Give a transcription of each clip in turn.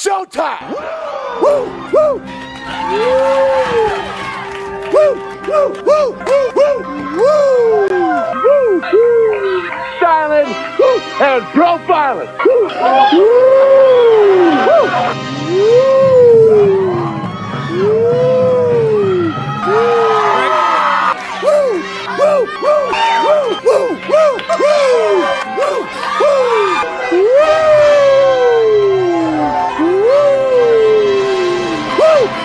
showtime! Woo! Woo! Woo! Woo! Woo! Woo! Woo! Woo! Woo! Styling and profiling. Woo!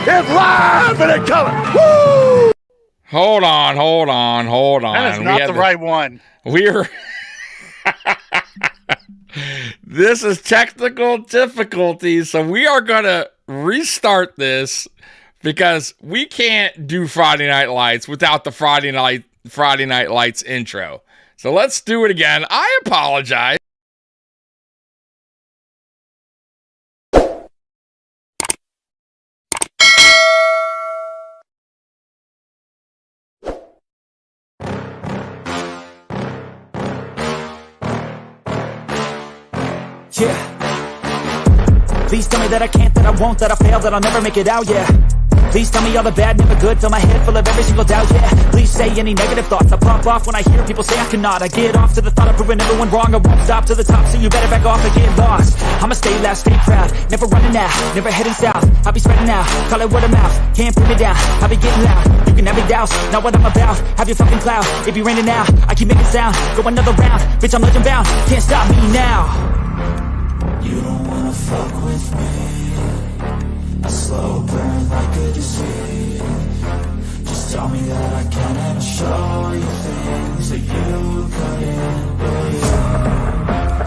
It's live and in color. Woo! Hold on. That is not the right one. We're this is technical difficulties, so we are gonna restart this because we can't do Friday Night Lights without the Friday Night Lights intro. So let's do it again. I apologize. Yeah. Please tell me that I can't, that I won't, that I fail, that I'll never make it out, yeah. Please tell me all the bad, never good, fill my head full of every single doubt, yeah. Please say any negative thoughts, I pop off when I hear people say I cannot. I get off to the thought of proving everyone wrong, I won't stop to the top, so you better back off and get lost. I'ma stay loud, stay proud, never running out, never heading south. I'll be spreading out, call it word of mouth, can't put me down, I'll be getting loud. You can have me douse, not what I'm about, have your fucking cloud. It be raining now, I keep making sound, go another round, bitch I'm legend bound, can't stop me now. You don't wanna fuck with me, a slow burn like a disease. Just tell me that I can and I'll show you things that you couldn't believe.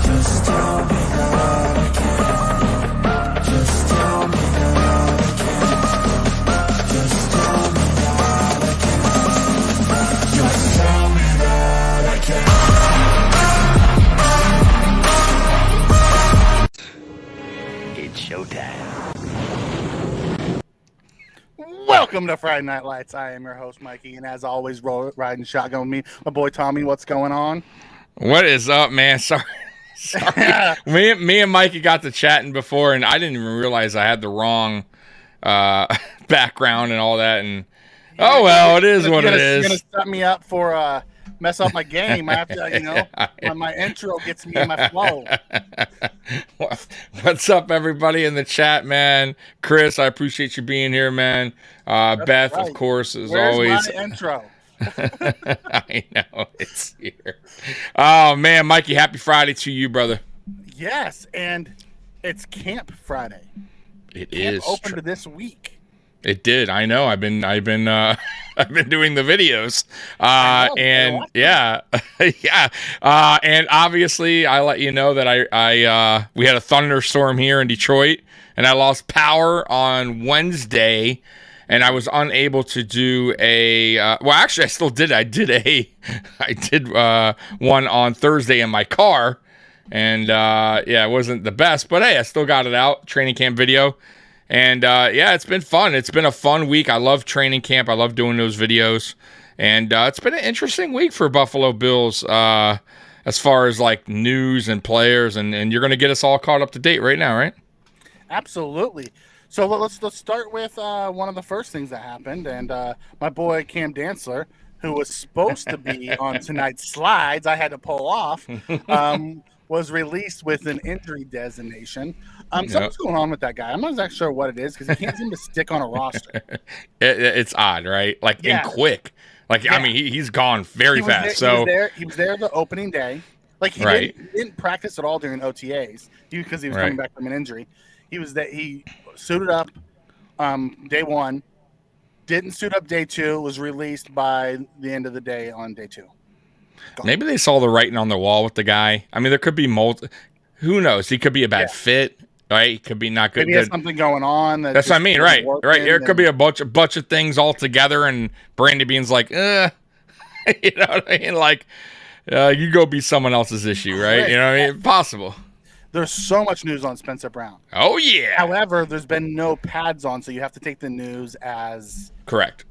Just tell me that I can. Just tell me that I can. Just tell me that I can. Just tell me that I can. Showtime. Welcome to Friday Night Lights. I am your host, Mikey, and as always, riding shotgun with me, my boy Tommy. What's going on? What is up, man? Sorry. Me and Mikey got to chatting before, and I didn't even realize I had the wrong background and all that. And oh well, it is what it is. You're gonna set me up for mess up my game after when my intro gets me in my flow. What's up, everybody in the chat, man? Chris, I appreciate you being here, man. Beth, right. Of course, as always. My intro? I know it's here. Oh man, Mikey, happy Friday to you, brother. Yes, and it's Camp Friday. It Camp is opened this week. It did. I know. I've been I've been doing the videos. And yeah. Yeah. And obviously I let you know that I we had a thunderstorm here in Detroit and I lost power on Wednesday and I was unable to do a well actually I still did. I did one on Thursday in my car and yeah, it wasn't the best, but hey, I still got it out. Training camp video. And, yeah, it's been fun. It's been a fun week. I love training camp. I love doing those videos. And it's been an interesting week for Buffalo Bills as far as, like, news and players. And you're going to get us all caught up to date right now, right? Absolutely. So let's start with one of the first things that happened. And my boy Cam Dantzler, who was supposed to be on tonight's slides, I had to pull off, was released with an injury designation. Something's going on with that guy. I'm not exactly sure what it is because he can't seem to stick on a roster. It's odd, right? Like, and quick. Like, yeah. I mean, he's gone very fast. He was there the opening day. Like, he didn't practice at all during OTAs because he was coming back from an injury. He was there. He suited up day one, didn't suit up day two, was released by the end of the day on day two. Maybe they saw the writing on the wall with the guy. I mean, there could be who knows? He could be a bad fit, right? He could be not good. Maybe he has something going on. That's what I mean, right? There could be a bunch of things all together, and Brandy Bean's like, you know what I mean? Like, you go be someone else's issue, right? You know what I mean? Possible. There's so much news on Spencer Brown. Oh, yeah. However, there's been no pads on, so you have to take the news as correct.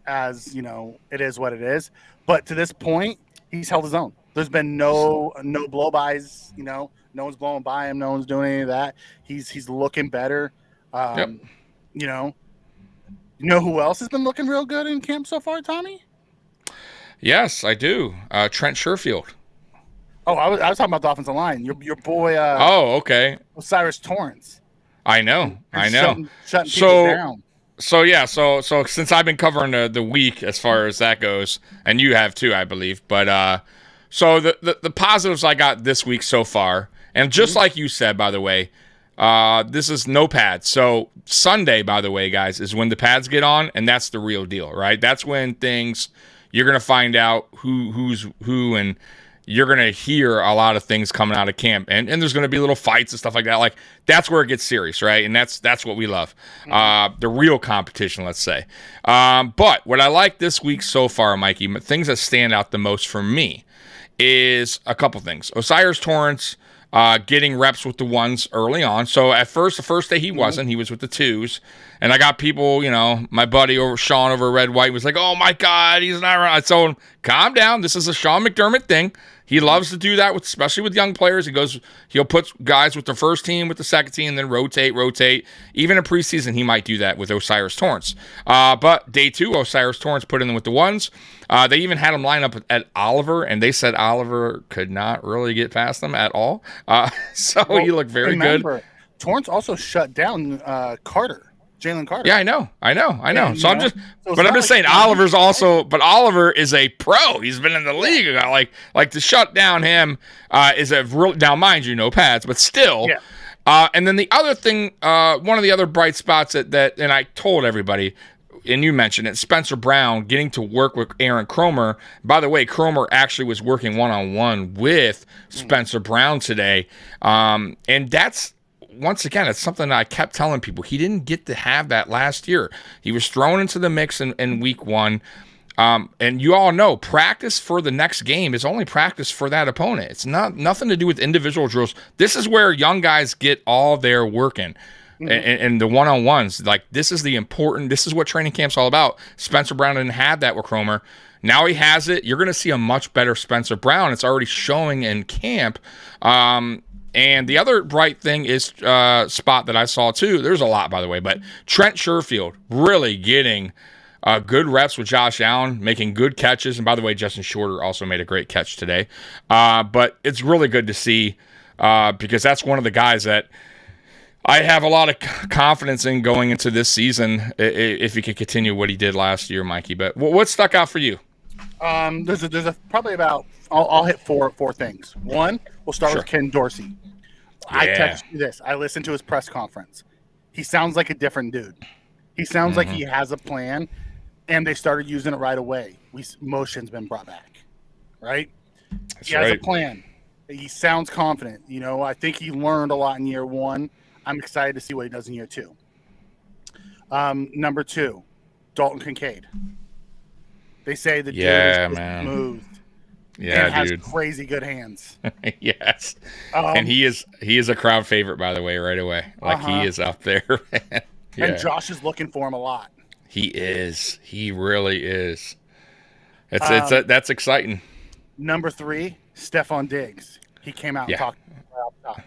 As you know, it is what it is. But to this point, he's held his own. There's been no blow-bys, no one's blowing by him, no one's doing any of that. He's looking better. Yep. You know who else has been looking real good in camp so far, Tommy? Yes, I do. Trent Sherfield. Oh, I was talking about the offensive line. Your boy. Oh, okay. Osiris Torrance. I know. Shutting people down. So yeah, so since I've been covering the week as far as that goes, and you have too, I believe. But so the positives I got this week so far, and just like you said, by the way, this is no pads. So Sunday, by the way, guys, is when the pads get on, and that's the real deal, right? That's when you're gonna find out who's who, and you're going to hear a lot of things coming out of camp, and there's going to be little fights and stuff like that. Like, that's where it gets serious, right? And that's what we love. The real competition, let's say. But what I like this week so far, Mikey, things that stand out the most for me is a couple things. Osiris Torrance getting reps with the ones early on. So at first, the first day he wasn't. He was with the twos. And I got people, my buddy Sean over Red White was like, oh, my God, he's not right. I told him, calm down. This is a Sean McDermott thing. He loves to do that, especially with young players. He'll put guys with the first team, with the second team, then rotate. Even in preseason, he might do that with Osiris Torrance. But day 2, Osiris Torrance put in with the ones. They even had him line up at Oliver, and they said Oliver could not really get past them at all. He looked very good. Torrance also shut down Jalen Carter. Yeah, I know. Yeah, so I'm just saying, Oliver's also, but Oliver is a pro. He's been in the league. Like to shut down him is a real. Now, mind you, no pads, but still. Yeah. And then the other thing, one of the other bright spots that, and I told everybody, and you mentioned it, Spencer Brown getting to work with Aaron Cromer. By the way, Cromer actually was working one-on-one with Spencer Brown today, and that's. Once again, it's something that I kept telling people. He didn't get to have that last year. He was thrown into the mix in week 1. And you all know, practice for the next game is only practice for that opponent. It's nothing to do with individual drills. This is where young guys get all their work in. And the one-on-ones. Like, this is what training camp's all about. Spencer Brown didn't have that with Cromer. Now he has it. You're going to see a much better Spencer Brown. It's already showing in camp. And the other bright thing is spot that I saw too. There's a lot, by the way, but Trent Sherfield really getting good reps with Josh Allen, making good catches. And by the way, Justin Shorter also made a great catch today. But it's really good to see because that's one of the guys that I have a lot of confidence in going into this season if he could continue what he did last year, Mikey. But what stuck out for you? There's probably about I'll hit four things. One, we'll start with Ken Dorsey. I text you this. I listened to his press conference. He sounds like a different dude. He sounds like he has a plan, and they started using it right away. Motion's been brought back, right? He has a plan. He sounds confident. I think he learned a lot in year 1. I'm excited to see what he does in year 2. Number 2, Dalton Kincaid. They say the dude is smooth. Yeah, and has crazy good hands. Yes. And he is a crowd favorite, by the way, right away. Like, he is up there. Yeah. And Josh is looking for him a lot. He is. He really is. That's exciting. Number 3, Stephon Diggs. He came out and talked about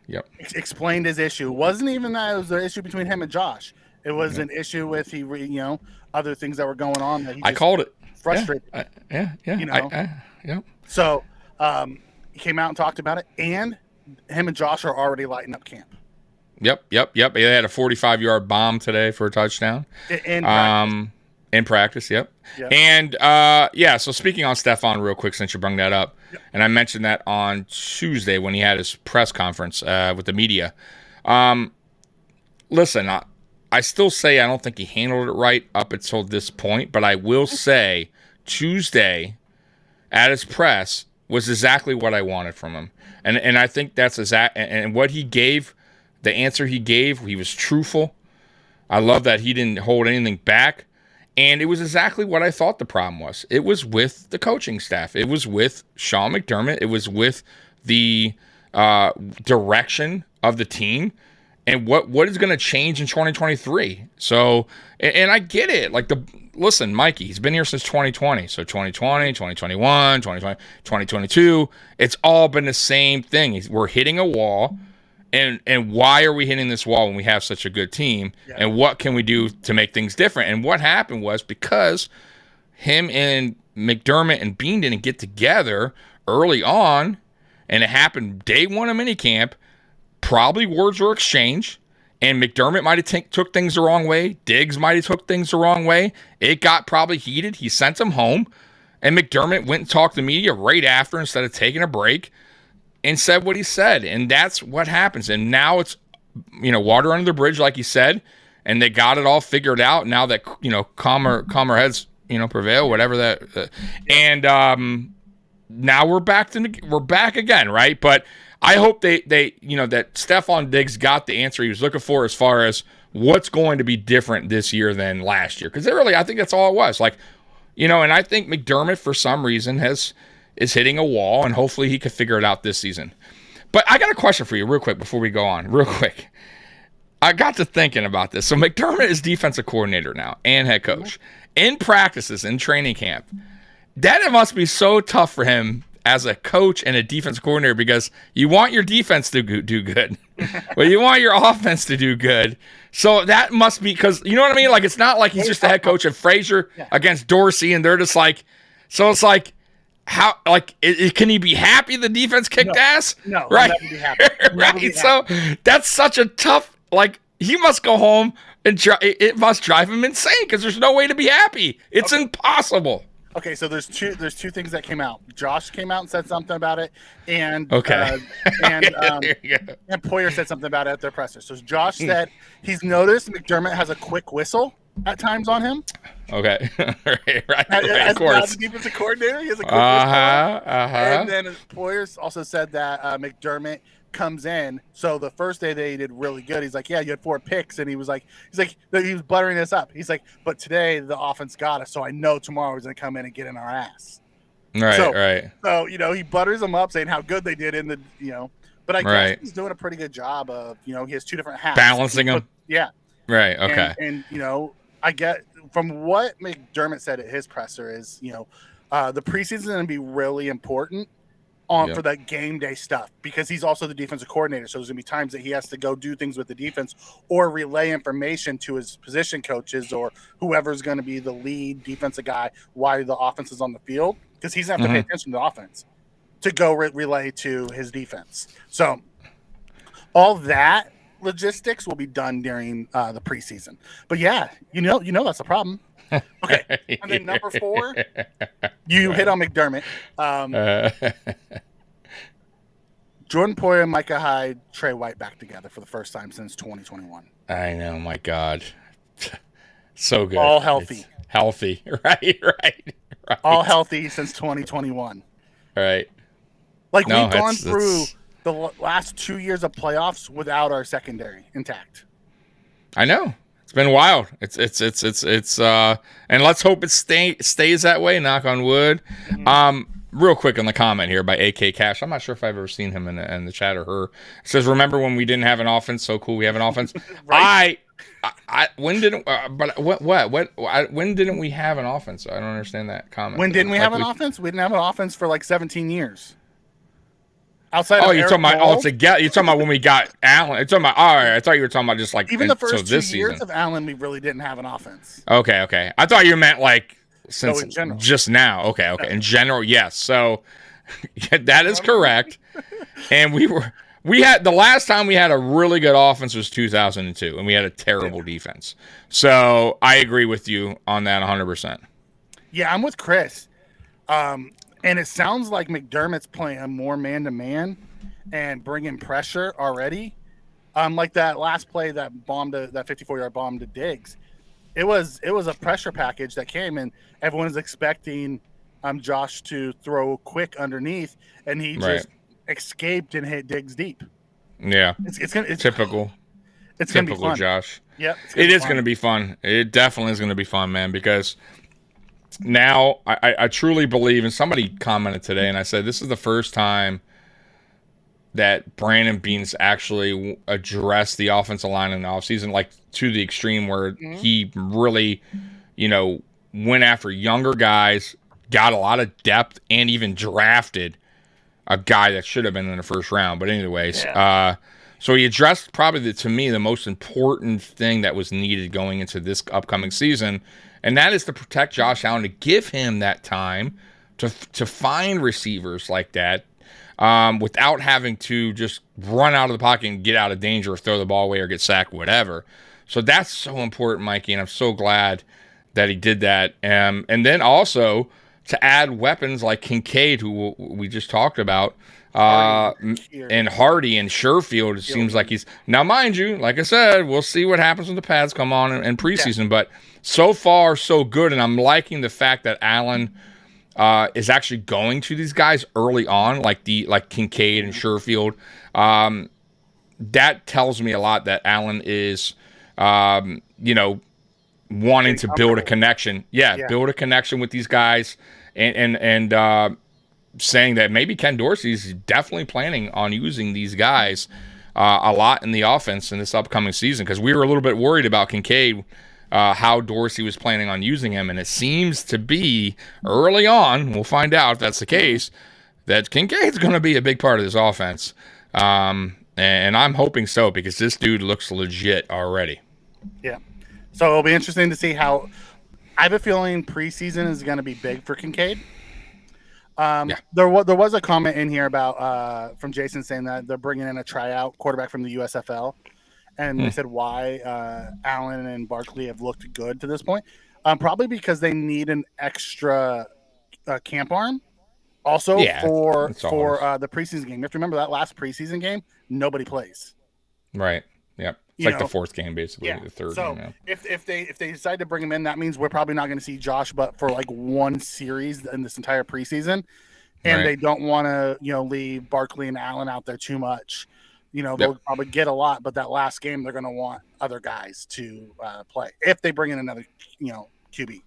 Yep. Explained his issue. It wasn't even that it was an issue between him and Josh. It was an issue with other things that were going on. That I called it. Frustrated. Yeah. So he came out and talked about it, and him and Josh are already lighting up camp. Yep. They had a 45-yard bomb today for a touchdown. In practice, yep. And so speaking on Stephon real quick, since you brought that up, and I mentioned that on Tuesday when he had his press conference with the media. Listen, I still say I don't think he handled it right up until this point, but I will say Tuesday at his press was exactly what I wanted from him. And I think that's and what he gave, the answer he gave, he was truthful. I love that he didn't hold anything back. And it was exactly what I thought the problem was. It was with the coaching staff. It was with Sean McDermott. It was with the direction of the team and what is going to change in 2023. So, and I get it. Like listen, Mikey, he's been here since 2020. So 2020, 2021, 2020, 2022, it's all been the same thing. We're hitting a wall. And why are we hitting this wall when we have such a good team? Yeah. And what can we do to make things different? And what happened was because him and McDermott and Bean didn't get together early on, and it happened day one of minicamp, probably words were exchanged, and McDermott might have took things the wrong way. Diggs might have took things the wrong way. It got probably heated. He sent him home, and McDermott went and talked to the media right after instead of taking a break. And said what he said, and that's what happens. And now it's, water under the bridge, like he said, and they got it all figured out. Now that calmer heads, prevail, whatever that. And now we're back again, right? But I hope they that Stephon Diggs got the answer he was looking for as far as what's going to be different this year than last year, because I think that's all it was. And I think McDermott for some reason is hitting a wall, and hopefully he can figure it out this season. But I got a question for you real quick before we go on. Real quick. I got to thinking about this. So McDermott is defensive coordinator now and head coach. In practices, in training camp, that must be so tough for him as a coach and a defensive coordinator, because you want your defense to do good, but you want your offense to do good. So that must be, because you know what I mean? Like, it's not like he's just the head coach of Frazier against Dorsey, and they're just like, so it's like, how, like, can he be happy the defense kicked ass? No, right. He'll never be happy. Right. So that's such a tough, like, he must go home and it must drive him insane, because there's no way to be happy. It's impossible. Okay, so there's two things that came out. Josh came out and said something about it, and and Poyer said something about it at their presser. So Josh said he's noticed McDermott has a quick whistle at times on him. Okay, right, as of course. the defensive coordinator, he has a quick whistle. And then Poyer also said that McDermott comes in. So the first day they did really good. He's like, yeah, you had 4 picks, and he was buttering us up. He's like, but today the offense got us, so I know tomorrow he's gonna come in and get in our ass. Right. So he butters them up, saying how good they did in the But I guess he's doing a pretty good job of he has 2 different hats, balancing them. Yeah. Right. Okay. And I get from what McDermott said at his presser is the preseason is going to be really important for that game day stuff, because he's also the defensive coordinator. So there's gonna be times that he has to go do things with the defense or relay information to his position coaches or whoever's going to be the lead defensive guy while the offense is on the field, because he's going to have to pay attention to the offense to go relay to his defense. So all that logistics will be done during the preseason. But yeah, that's a problem. Okay, and then number 4, you hit on McDermott. Jordan Poyer, Micah Hyde, Trey White back together for the first time since 2021. I know, my God, so good. All healthy. It's healthy, right. All healthy since 2021. Right. Like, we've gone through the last 2 years of playoffs without our secondary intact. I know. It's been wild. It's and let's hope it stays that way. Knock on wood. Real quick on the comment here by AK Cash. I'm not sure if I've ever seen him in the chat or her. It says, "Remember when we didn't have an offense? So cool, we have an offense." Right. When didn't? When didn't we have an offense? I don't understand that comment. When didn't we have an offense? We didn't have an offense for like 17 years. Outside of you're talking about altogether. You're talking about when we got Allen. You're talking about. All right, I thought you were talking about just like even the first 2 years of Allen, we really didn't have an offense. Okay. I thought you meant like since in general. Just now. Okay. In general, yes. So that is correct. And we had the last time we had a really good offense was 2002, and we had a terrible defense. So I agree with you on that 100%. Yeah, I'm with Chris. And it sounds like McDermott's playing more man-to-man and bringing pressure already. Like that last play that 54-yard bomb to Diggs. It was a pressure package that came, and everyone is expecting Josh to throw quick underneath, and he just escaped and hit Diggs deep. Yeah, it's typical. It's gonna be fun. Josh. Yeah, it is going to be fun. It definitely is going to be fun, man, because now I truly believe, and somebody commented today, and I said this is the first time that Brandon Beane's actually addressed the offensive line in the offseason, like to the extreme where he really, went after younger guys, got a lot of depth, and even drafted a guy that should have been in the first round. But anyways, so he addressed probably, to me, the most important thing that was needed going into this upcoming season, and that is to protect Josh Allen, to give him that time to find receivers like that without having to just run out of the pocket and get out of danger or throw the ball away or get sacked, whatever. So that's so important, Mikey, and I'm so glad that he did that. And then also to add weapons like Kincaid, who we just talked about, and Hardy and Sherfield. It seems like he's now, mind you, like I said, we'll see what happens when the pads come on in preseason. But so far, so good, and I'm liking the fact that Allen is actually going to these guys early on, like Kincaid and Sherfield. That tells me a lot that Allen is, wanting to build a connection. Build a connection with these guys, and saying that maybe Ken Dorsey's definitely planning on using these guys a lot in the offense in this upcoming season, because we were a little bit worried about Kincaid, how Dorsey was planning on using him, and it seems to be early on, we'll find out if that's the case, that Kincaid's going to be a big part of this offense. And I'm hoping so, because this dude looks legit already. Yeah. So it'll be interesting to see how. I have a feeling preseason is going to be big for Kincaid. There was a comment in here about from Jason saying that they're bringing in a tryout quarterback from the USFL, and they said why Allen and Barkley have looked good to this point. Probably because they need an extra camp arm. Also for the preseason game. You have to remember that last preseason game, nobody plays. Right. Yep. It's like the fourth game, basically. The third game. Yeah. If they decide to bring him in, that means we're probably not going to see Josh but for like one series in this entire preseason. And they don't want to, leave Barkley and Allen out there too much. They'll probably get a lot, but that last game they're going to want other guys to play if they bring in another, QB.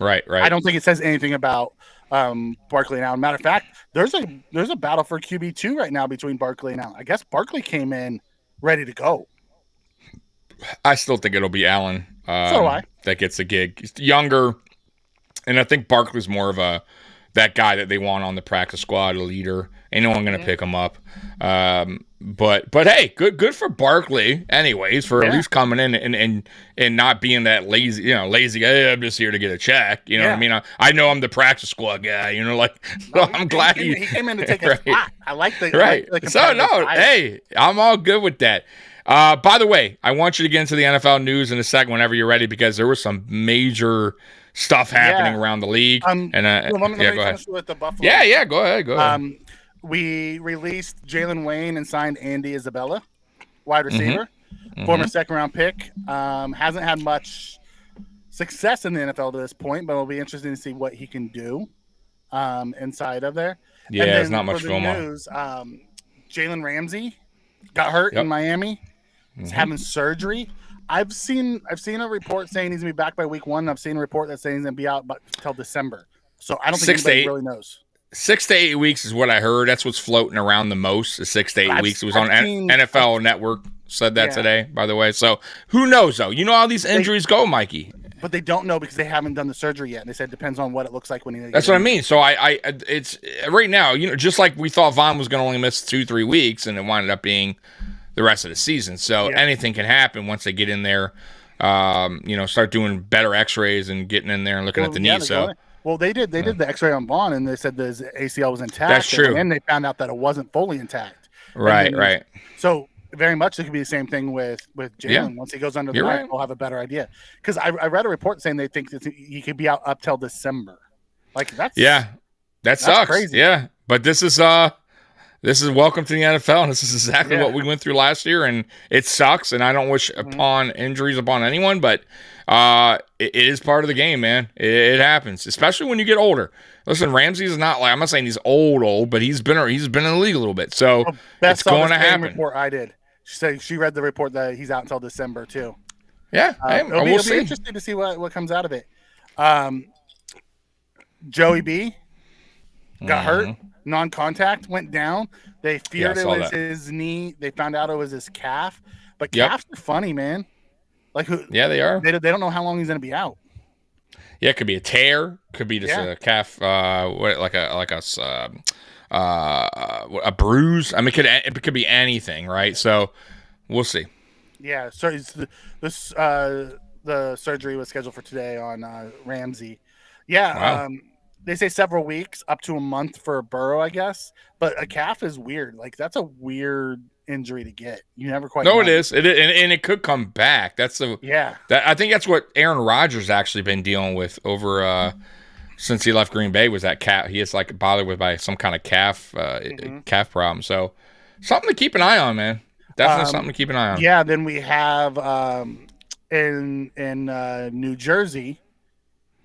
Right. I don't think it says anything about Barkley and Allen. Matter of fact, there's a battle for QB2 right now between Barkley and Allen. I guess Barkley came in ready to go. I still think it'll be Allen so do I. That gets the gig. He's younger, and I think Barkley's more of that guy that they want on the practice squad, a leader. Ain't no one going to pick him up. But hey, good for Barkley anyways, for at least coming in and not being that lazy guy. Hey, I'm just here to get a check. You know what I mean? I know I'm the practice squad guy, I'm glad he came in to take a spot. I like the hey, I'm all good with that. By the way, I want you to get into the NFL news in a second whenever you're ready, because there was some major stuff happening around the league. Let me finish with the Buffalo. Yeah, go ahead. We released Jalen Wayne and signed Andy Isabella, wide receiver, former second-round pick. Hasn't had much success in the NFL to this point, but it'll be interesting to see what he can do inside of there. Yeah, and there's not much film on. Jalen Ramsey got hurt in Miami. He's having surgery. I've seen a report saying he's going to be back by week 1. I've seen a report that saying he's going to be out until December. So I don't think anybody really knows. 6 to 8 weeks is what I heard. That's what's floating around the most, is 6 to 8 weeks. It was on NFL Network said that today, by the way. So who knows, though? You know how these injuries go, Mikey. But they don't know because they haven't done the surgery yet. And they said it depends on what it looks like when he. That's what I mean. So it's right now, just like we thought Vaughn was going to only miss 2-3 weeks, and it wound up being the rest of the season. So anything can happen once they get in there, start doing better x-rays and getting in there and looking at the knee. So. Well, they did the X-ray on Vaughn, and they said the ACL was intact. That's true. And they found out that it wasn't fully intact. Right. So very much it could be the same thing with Jalen. Yeah. Once he goes under the knife, we'll have a better idea. Because I read a report saying they think that he could be out up till December. Like that sucks. Crazy. Yeah, but this is welcome to the NFL, and this is exactly what we went through last year, and it sucks. And I don't wish upon injuries upon anyone, but. It is part of the game, man. It happens, especially when you get older. Listen, Ramsey's not like, I'm not saying he's old, but he's been in the league a little bit, so it's going to happen. Report I did. She read the report that he's out until December too. Yeah, it'll be interesting to see what comes out of it. Joey B got hurt, non-contact, went down. They feared it was his knee. They found out it was his calf, but calves are funny, man. Like who? Yeah, they are. They don't know how long he's going to be out. Yeah, it could be a tear, could be just a calf, a bruise. I mean, it could be anything, right? So we'll see. Yeah, so the surgery was scheduled for today on Ramsey. Yeah, Wow. they say several weeks, up to a month for a Burrow, I guess. But a calf is weird. Like, that's a weird injury to get. You never quite No, know. it is. And it could come back. I think that's what Aaron Rodgers actually been dealing with over since he left Green Bay was that calf. He is like bothered with by some kind of calf problem. So something to keep an eye on, man. Definitely something to keep an eye on. Yeah, then we have in New Jersey,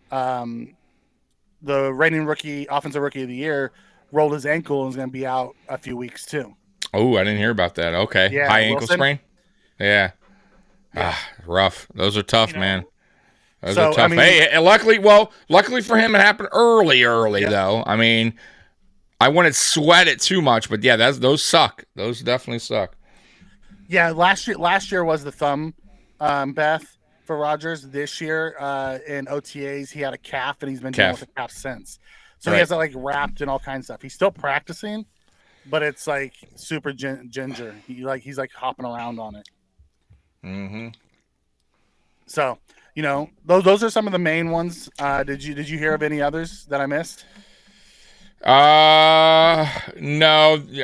the reigning offensive rookie of the year rolled his ankle and is going to be out a few weeks too. Oh, I didn't hear about that. Okay. Yeah, high ankle Wilson. sprain? Yeah. Rough. Those are tough, man. Those are tough. I mean, hey, luckily for him, it happened early though. I mean, I wouldn't sweat it too much, but yeah, those suck. Those definitely suck. Yeah, last year was the thumb, Beth, for Rodgers. This year in OTAs, he had a calf, and he's been dealing with a calf since. So he has it like wrapped and all kinds of stuff. He's still practicing, but it's like super ginger. He's like hopping around on it. Mm-hmm. So those are some of the main ones. Did you hear of any others that I missed? No.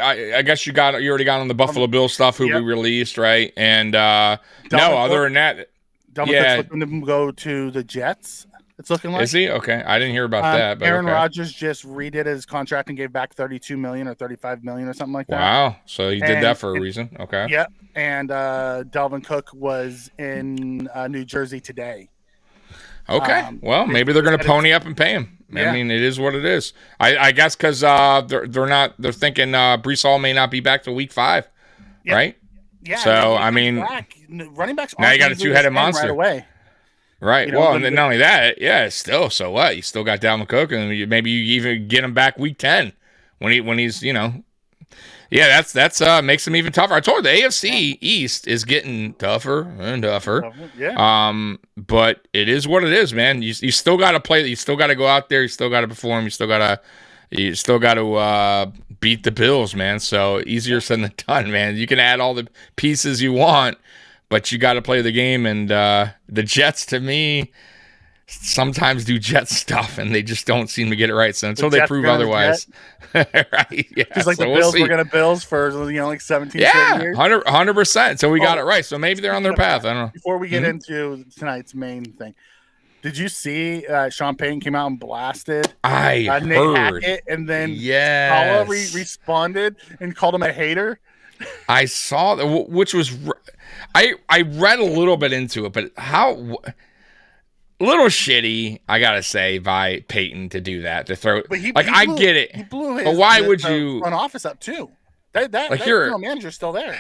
I guess you already got on the Buffalo Bills stuff who we released, right? And no, other than that, Cook's looking to go to the Jets. It's looking like. Is he? Okay, I didn't hear about that. But Aaron Rodgers just redid his contract and gave back $32 million or $35 million or something like that. Wow, so he did that for a reason. Okay. Yep. And Dalvin Cook was in New Jersey today. Okay. Well, maybe they're going to pony up and pay him. I mean, it is what it is. I guess because they're thinking Breece Hall may not be back till week 5, right? Yeah. So I mean, running backs. Now you got a two-headed monster right away. Right. Well, and then not only that, still. So what? You still got Dalvin Cook, and maybe you even get him back week 10 when he's that's makes him even tougher. I told you the AFC East is getting tougher and tougher. Yeah. But it is what it is, man. You still got to play. You still got to go out there. You still got to perform. You still got to beat the Bills, man. So easier said than done, man. You can add all the pieces you want, but you got to play the game. And the Jets, to me, sometimes do Jet stuff, and they just don't seem to get it right. So until they prove otherwise, right? Yeah. Just like the Bills were going to Bills for like 17 years. 100%. So we got it right. So maybe they're on their path. I don't know. Before we get into tonight's main thing, did you see Sean Payton came out and blasted Nate heard Hackett, and then Paula responded and called him a hater? I saw that, which was I read a little bit into it, but how little shitty, I gotta say, by Payton to do that, to throw. But I get it. He blew his, but why would you front office up too? That general manager's still there.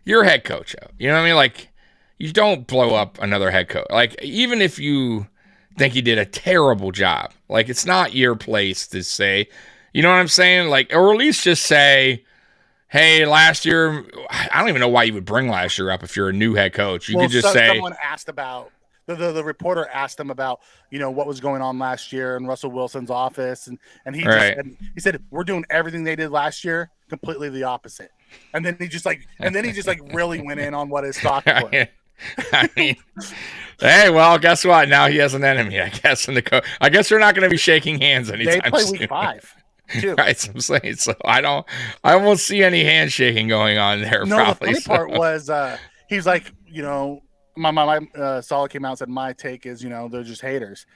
You're a head coach, you know what I mean? Like, you don't blow up another head coach. Like, even if you think he did a terrible job, like, it's not your place to say, you know what I'm saying? Like, or at least just say, hey, last year, I don't even know why you would bring last year up if you're a new head coach. You could just say. Someone asked about, the reporter asked him about, what was going on last year in Russell Wilson's office. And he he said, we're doing everything they did last year, completely the opposite. And then he just really went in on what his thoughts were. I mean, hey, well, guess what? Now he has an enemy, I guess. I guess they're not going to be shaking hands anytime soon. They play week 5. Too. Right, so I'm saying, so I won't see any handshaking going on there. No, probably, the funny part was he's like, my Salah came out and said my take is they're just haters,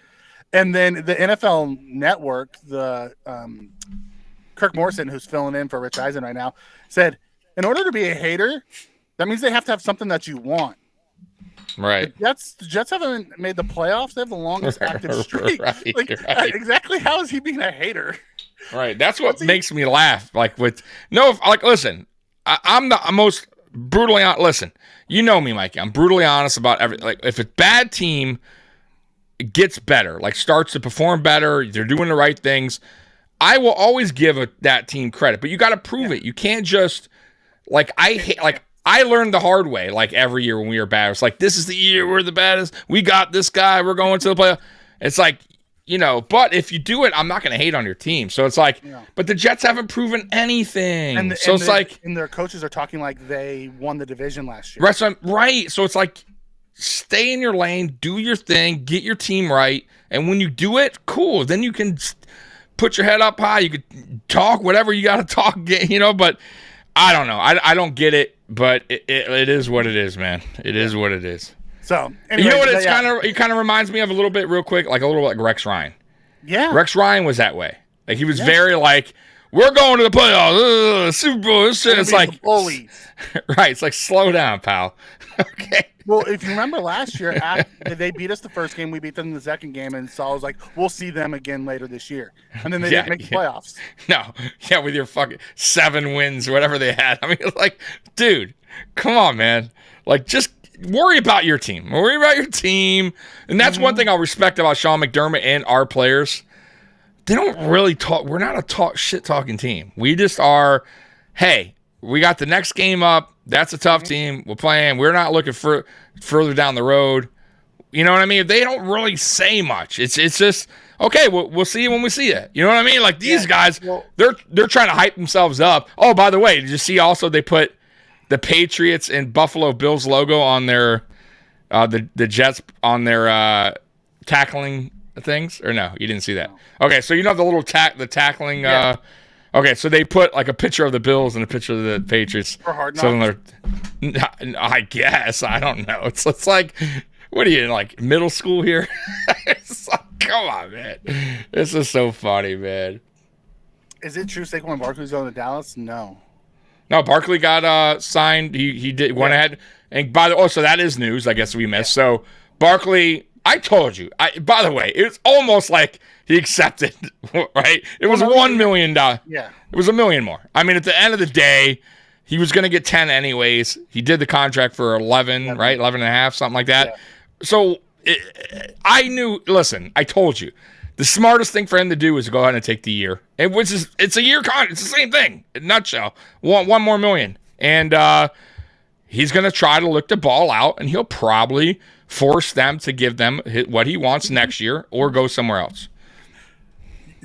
and then the NFL Network, the Kirk Morrison, who's filling in for Rich Eisen right now, said in order to be a hater, that means they have to have something that you want. Right. The Jets haven't made the playoffs. They have the longest active streak. Right. Exactly. How is he being a hater? Right. That's what makes me laugh. Listen, I'm the most brutally honest. Listen, you know me, Mikey. I'm brutally honest about everything. Like, if a bad team gets better, like starts to perform better, they're doing the right things, I will always give that team credit. But you got to prove it. You can't just I learned the hard way. Like, every year when we were bad, it's like, this is the year we're the baddest. We got this guy. We're going to the playoff. It's like, but if you do it, I'm not going to hate on your team. So it's like, but the Jets haven't proven anything. And their coaches are talking like they won the division last year. Right. So it's like, stay in your lane, do your thing, get your team right. And when you do it, cool. Then you can put your head up high. You could talk whatever you got to talk, but I don't know. I don't get it, but it is what it is, man. It is what it is. So, anyway, what it kind of reminds me of a little bit real quick, like a little bit like Rex Ryan. Yeah. Rex Ryan was that way. Like he was very like, we're going to the playoffs, Super Bowl, this shit. It's like, bullies. Right. It's like, slow down, pal. Okay. Well, if you remember last year, they beat us the first game, we beat them in the second game, and Saul was like, we'll see them again later this year. And then they didn't make the playoffs. No. Yeah, with your fucking 7 wins, whatever they had. I mean, it's like, dude, come on, man. Like, just worry about your team. Worry about your team. And that's one thing I'll respect about Sean McDermott and our players. They don't really talk. We're not a shit-talking team. We just are, hey, we got the next game up. That's a tough team. We're playing. We're not looking further down the road. You know what I mean? They don't really say much. It's just, okay, we'll see you when we see it. You know what I mean? Like these guys, they're trying to hype themselves up. Oh, by the way, did you see also they put the Patriots and Buffalo Bills logo on their the Jets on their tackling things? Or no, you didn't see that. Okay, so the little tackling okay, so they put like a picture of the Bills and a picture of the Patriots. For Hard Knocks? I guess. I don't know. It's like, what are you in, like middle school here? It's like, come on, man. This is so funny, man. Is it true Saquon Barkley's going to Dallas? No, Barkley got signed. He went ahead. And by the so that is news, I guess we missed. So Barkley, I told you. By the way, it's almost like he accepted, right? It was $1 million. Yeah. It was $1 million more. I mean, at the end of the day, he was going to get 10 anyways. He did the contract for 11, right? 11 and a half, something like that. Yeah. So I knew, listen, I told you, the smartest thing for him to do is to go ahead and take the year. It's a year contract. It's the same thing, in a nutshell. One more $1 million. And he's going to try to look the ball out, and he'll probably force them to give them what he wants next year or go somewhere else.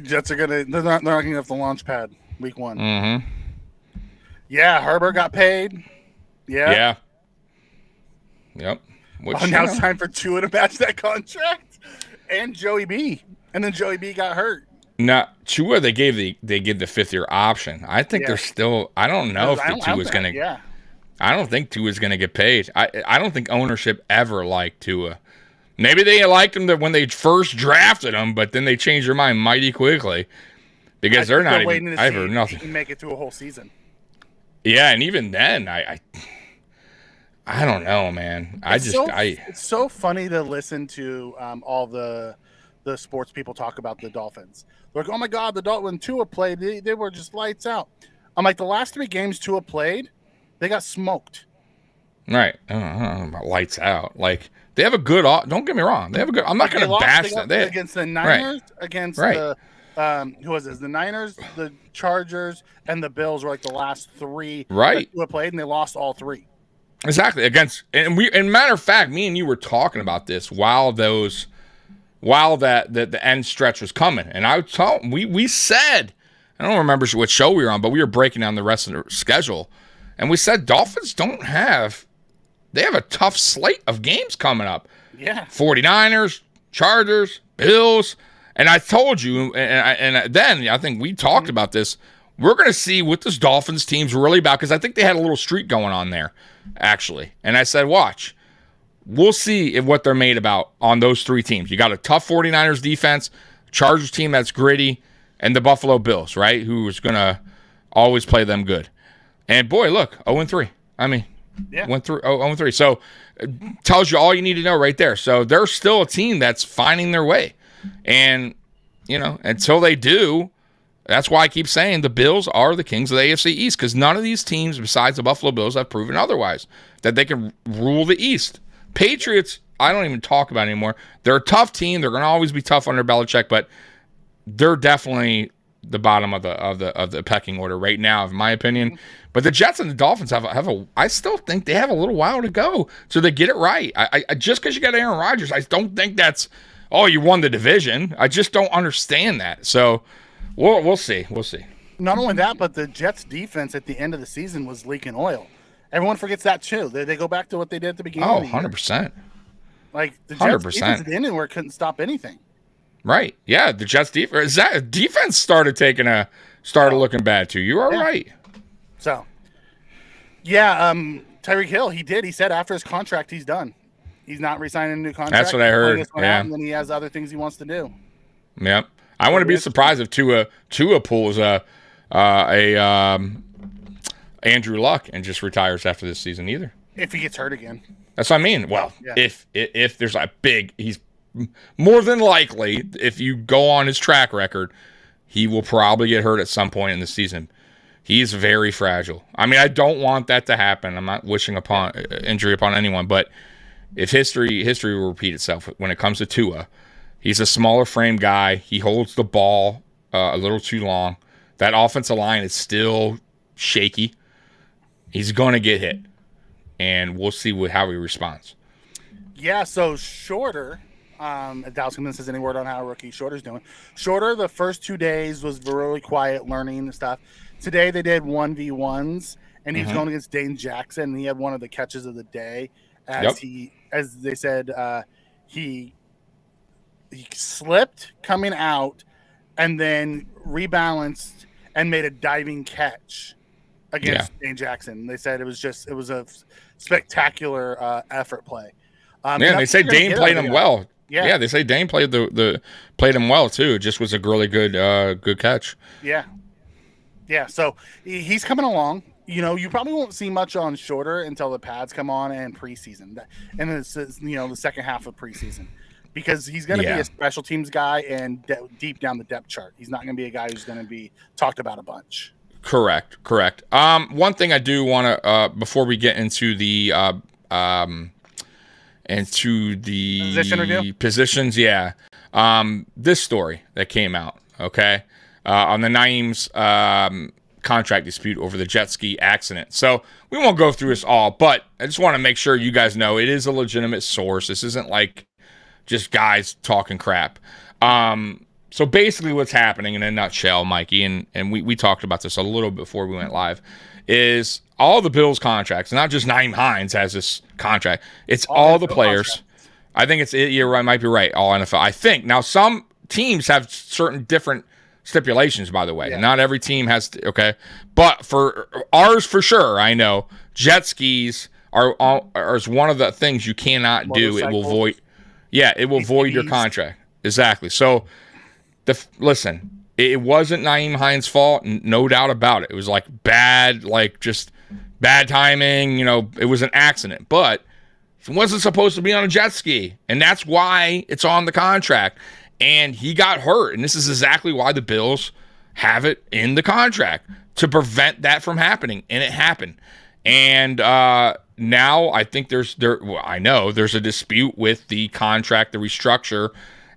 Jets are they're not going to have the launch pad week 1. Mm-hmm. Yeah, Herbert got paid. Yeah. Yep. Now it's time for Tua to match that contract. And Joey B. And then Joey B got hurt. No, Tua, they gave the 5th-year option. I think they're still, I don't know if Tua's going to. Yeah. I don't think Tua's going to get paid. I don't think ownership ever liked Tua. Maybe they liked him when they first drafted him, but then they changed their mind mighty quickly because they're not even. I've heard nothing. He can make it through a whole season. Yeah, and even then, I don't know, man. It's so funny to listen to all the sports people talk about the Dolphins. They're like, oh my God, when Tua played, they were just lights out. I'm like, the last 3 games Tua played, they got smoked. Right. I don't know about lights out. Like, they have a good. Don't get me wrong. They have a good. I'm not going to bash them. Against the Niners, against the who was this? The Niners, the Chargers, and the Bills were like the last 3 right that played, and they lost all 3. Exactly. And matter of fact, me and you were talking about this while the end stretch was coming, and we said, I don't remember what show we were on, but we were breaking down the rest of the schedule, and we said Dolphins they have a tough slate of games coming up. Yeah. 49ers, Chargers, Bills. And I told you, and then I think we talked about this, we're going to see what this Dolphins team's really about, because I think they had a little streak going on there, actually. And I said, watch. We'll see what they're made about on those 3 teams. You got a tough 49ers defense, Chargers team that's gritty, and the Buffalo Bills, right, who is going to always play them good. And, boy, look, 0-3. I mean, went through 0-3. So it tells you all you need to know right there. So they're still a team that's finding their way. And, until they do, that's why I keep saying the Bills are the kings of the AFC East, because none of these teams besides the Buffalo Bills have proven otherwise, that they can rule the East. Patriots, I don't even talk about anymore. They're a tough team. They're going to always be tough under Belichick, but they're definitely the bottom of the pecking order right now, in my opinion. But the Jets and the Dolphins I still think they have a little while to go so they get it right. I just because you got Aaron Rodgers, I don't think that's oh, you won the division. I just don't understand that. So we'll see. We'll see. Not only that, but the Jets defense at the end of the season was leaking oil. Everyone forgets that too. They go back to what they did at the beginning of the year. 100%. Like the Jets defense at the end where it couldn't stop anything. Right. Yeah, the Jets defense started looking bad too. You are right. So, yeah, Tyreek Hill, he said after his contract, he's done. He's not re-signing a new contract. That's what I heard. Yeah. And then he has other things he wants to do. Yep. I wouldn't be surprised if Tua pulls Andrew Luck and just retires after this season either. If he gets hurt again. That's what I mean. Well, if there's a he's more than likely, if you go on his track record, he will probably get hurt at some point in the season. He's very fragile. I mean, I don't want that to happen. I'm not wishing upon injury upon anyone, but if history will repeat itself when it comes to Tua. He's a smaller frame guy. He holds the ball a little too long. That offensive line is still shaky. He's going to get hit, and we'll see how he responds. Yeah, so Shorter, Dallas Commons says any word on how rookie Shorter's doing. Shorter, the first 2 days was really quiet, learning and stuff. Today they did 1v1s, and he was going against Dane Jackson, and he had one of the catches of the day. As they said, he slipped coming out and then rebalanced and made a diving catch against Dane Jackson. They said it was a spectacular effort play. They say Dane played him well. Yeah, they say Dane played played him well too. It just was a really good catch. Yeah. So he's coming along. You know, you probably won't see much on Shorter until the pads come on and preseason, and it's the second half of preseason, because he's going to be a special teams guy and deep down the depth chart. He's not going to be a guy who's going to be talked about a bunch. Correct. One thing I do want to before we get into the positions, this story that came out, on the Naeem's contract dispute over the jet ski accident. So we won't go through this all, but I just want to make sure you guys know it is a legitimate source. This isn't like just guys talking crap. So basically what's happening in a nutshell, Mikey, and we talked about this a little before we went live, is all the Bills contracts, not just Nyheim Hines has this contract. It's all the players. Contracts. I think you're right, might be right, all NFL. I think. Now, some teams have certain different stipulations, by the way. Not every team has but for ours, for sure, I know jet skis are one of the things you cannot do. It will void your contract. Exactly. So listen, it wasn't Nyheim Hines' fault, no doubt about it. It was just bad timing. It was an accident, but he wasn't supposed to be on a jet ski, and that's why it's on the contract. And he got hurt, and this is exactly why the Bills have it in the contract, to prevent that from happening, and it happened. And now I think there's a dispute with the contract, the restructure,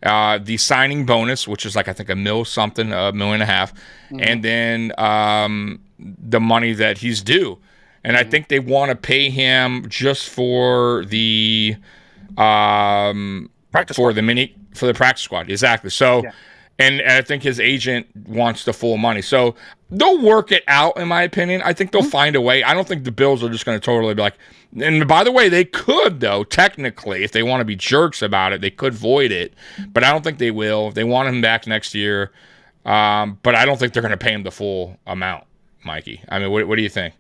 the signing bonus, which is I think $1 million, and then the money that he's due. And I think they want to pay him just for the for the practice squad. Exactly. So, and I think his agent wants the full money. So they'll work it out, in my opinion. I think they'll find a way. I don't think the Bills are just going to totally be like, and by the way, they could, though, technically, if they want to be jerks about it, they could void it. But I don't think they will. They want him back next year. But I don't think they're going to pay him the full amount, Mikey. I mean, what do you think?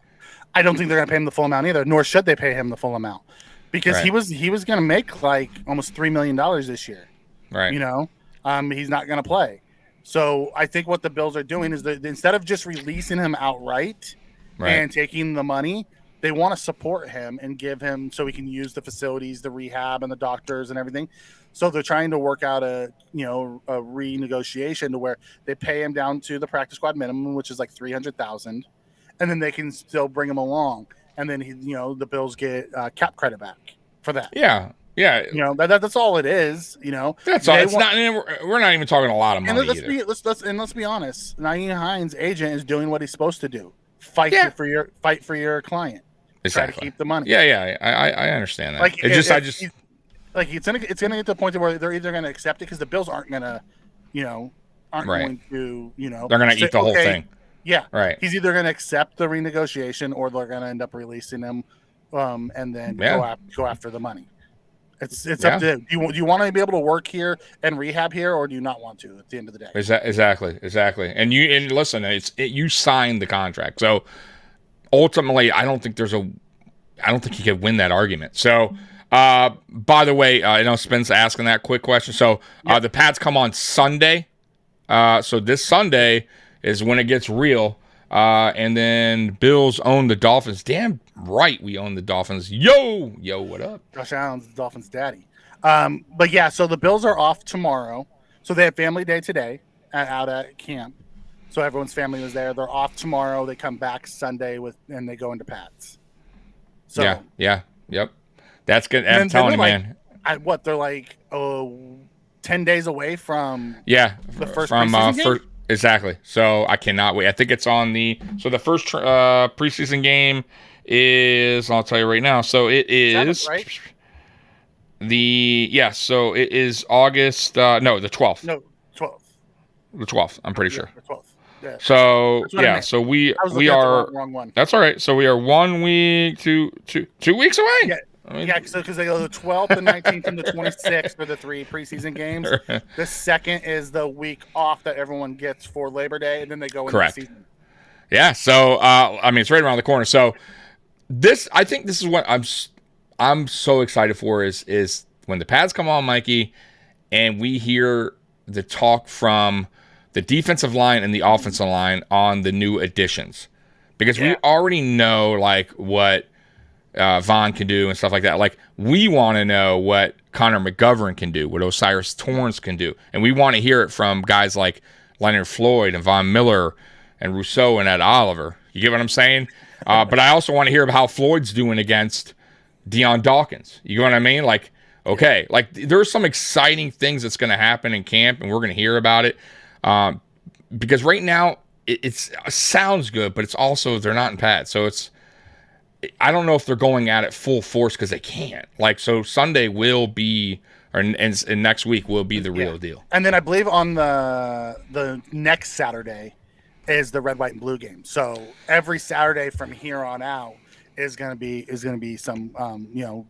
I don't think they're going to pay him the full amount either, nor should they pay him the full amount. Because he was going to make almost $3 million this year. Right. He's not going to play. So I think what the Bills are doing is that instead of just releasing him outright and taking the money, they want to support him and give him so he can use the facilities, the rehab, and the doctors and everything. So they're trying to work out a renegotiation to where they pay him down to the practice squad minimum, which is like $300,000, and then they can still bring him along. And then the Bills get cap credit back for that. Yeah. That's all it is. That's all. We're not even talking a lot of money. And let's be honest. Nyheim Hines' agent is doing what he's supposed to do: fight for your client. Exactly. Try to keep the money. Yeah. I understand that. Like it's gonna get to the point where they're either gonna accept it because the Bills aren't gonna, Right. going to, They're gonna eat the whole thing. Yeah, Right. He's either gonna accept the renegotiation or they're gonna end up releasing him, and then go after the money. It's up to you. Do you want to be able to work here and rehab here, or do you not want to? At the end of the day, Exactly. And listen, you signed the contract, so ultimately, I don't think he could win that argument. So, by the way, I know Spence asking that quick question. So, the Pats come on Sunday. So this Sunday is when it gets real. And then Bills own the Dolphins. Damn right, we own the Dolphins. Yo, what up? Josh Allen's the Dolphins' daddy. But yeah, so the Bills are off tomorrow. So they have family day today out at camp. So everyone's family was there. They're off tomorrow. They come back Sunday and they go into Pats. So Yep. That's good. I'm telling you, man. They're like 10 days away from the first preseason game? Exactly. So I cannot wait. I think it's on the first preseason game is, I'll tell you right now. So it is 7th, right? So it is August the 12th. No, 12th. The 12th, I'm pretty sure. The 12th. Yeah. So so we are wrong one. That's all right. So we are 1 week to 2 weeks away. Yeah. Because they go the 12th, the 19th, and the 26th for the 3 preseason games. The second is the week off that everyone gets for Labor Day, and then they go into the season. Yeah, so it's right around the corner. So I think this is what I'm so excited for is when the Pats come on, Mikey, and we hear the talk from the defensive line and the offensive line on the new additions, because we already know like what Vaughn can do and stuff like that. Like, we want to know what Connor McGovern can do, what Osiris Torrance can do, and we want to hear it from guys like Leonard Floyd and Von Miller and Rousseau and Ed Oliver. You get what I'm saying? But I also want to hear about how Floyd's doing against Deion Dawkins. You get what I mean? Like, okay, like there's some exciting things that's going to happen in camp, and we're going to hear about it. Because right now it sounds good, but it's also they're not in pads, so I don't know if they're going at it full force because they can't. Like, so Sunday will be, and next week will be the real deal. And then I believe on the next Saturday is the red, white, and blue game. So every Saturday from here on out is gonna be some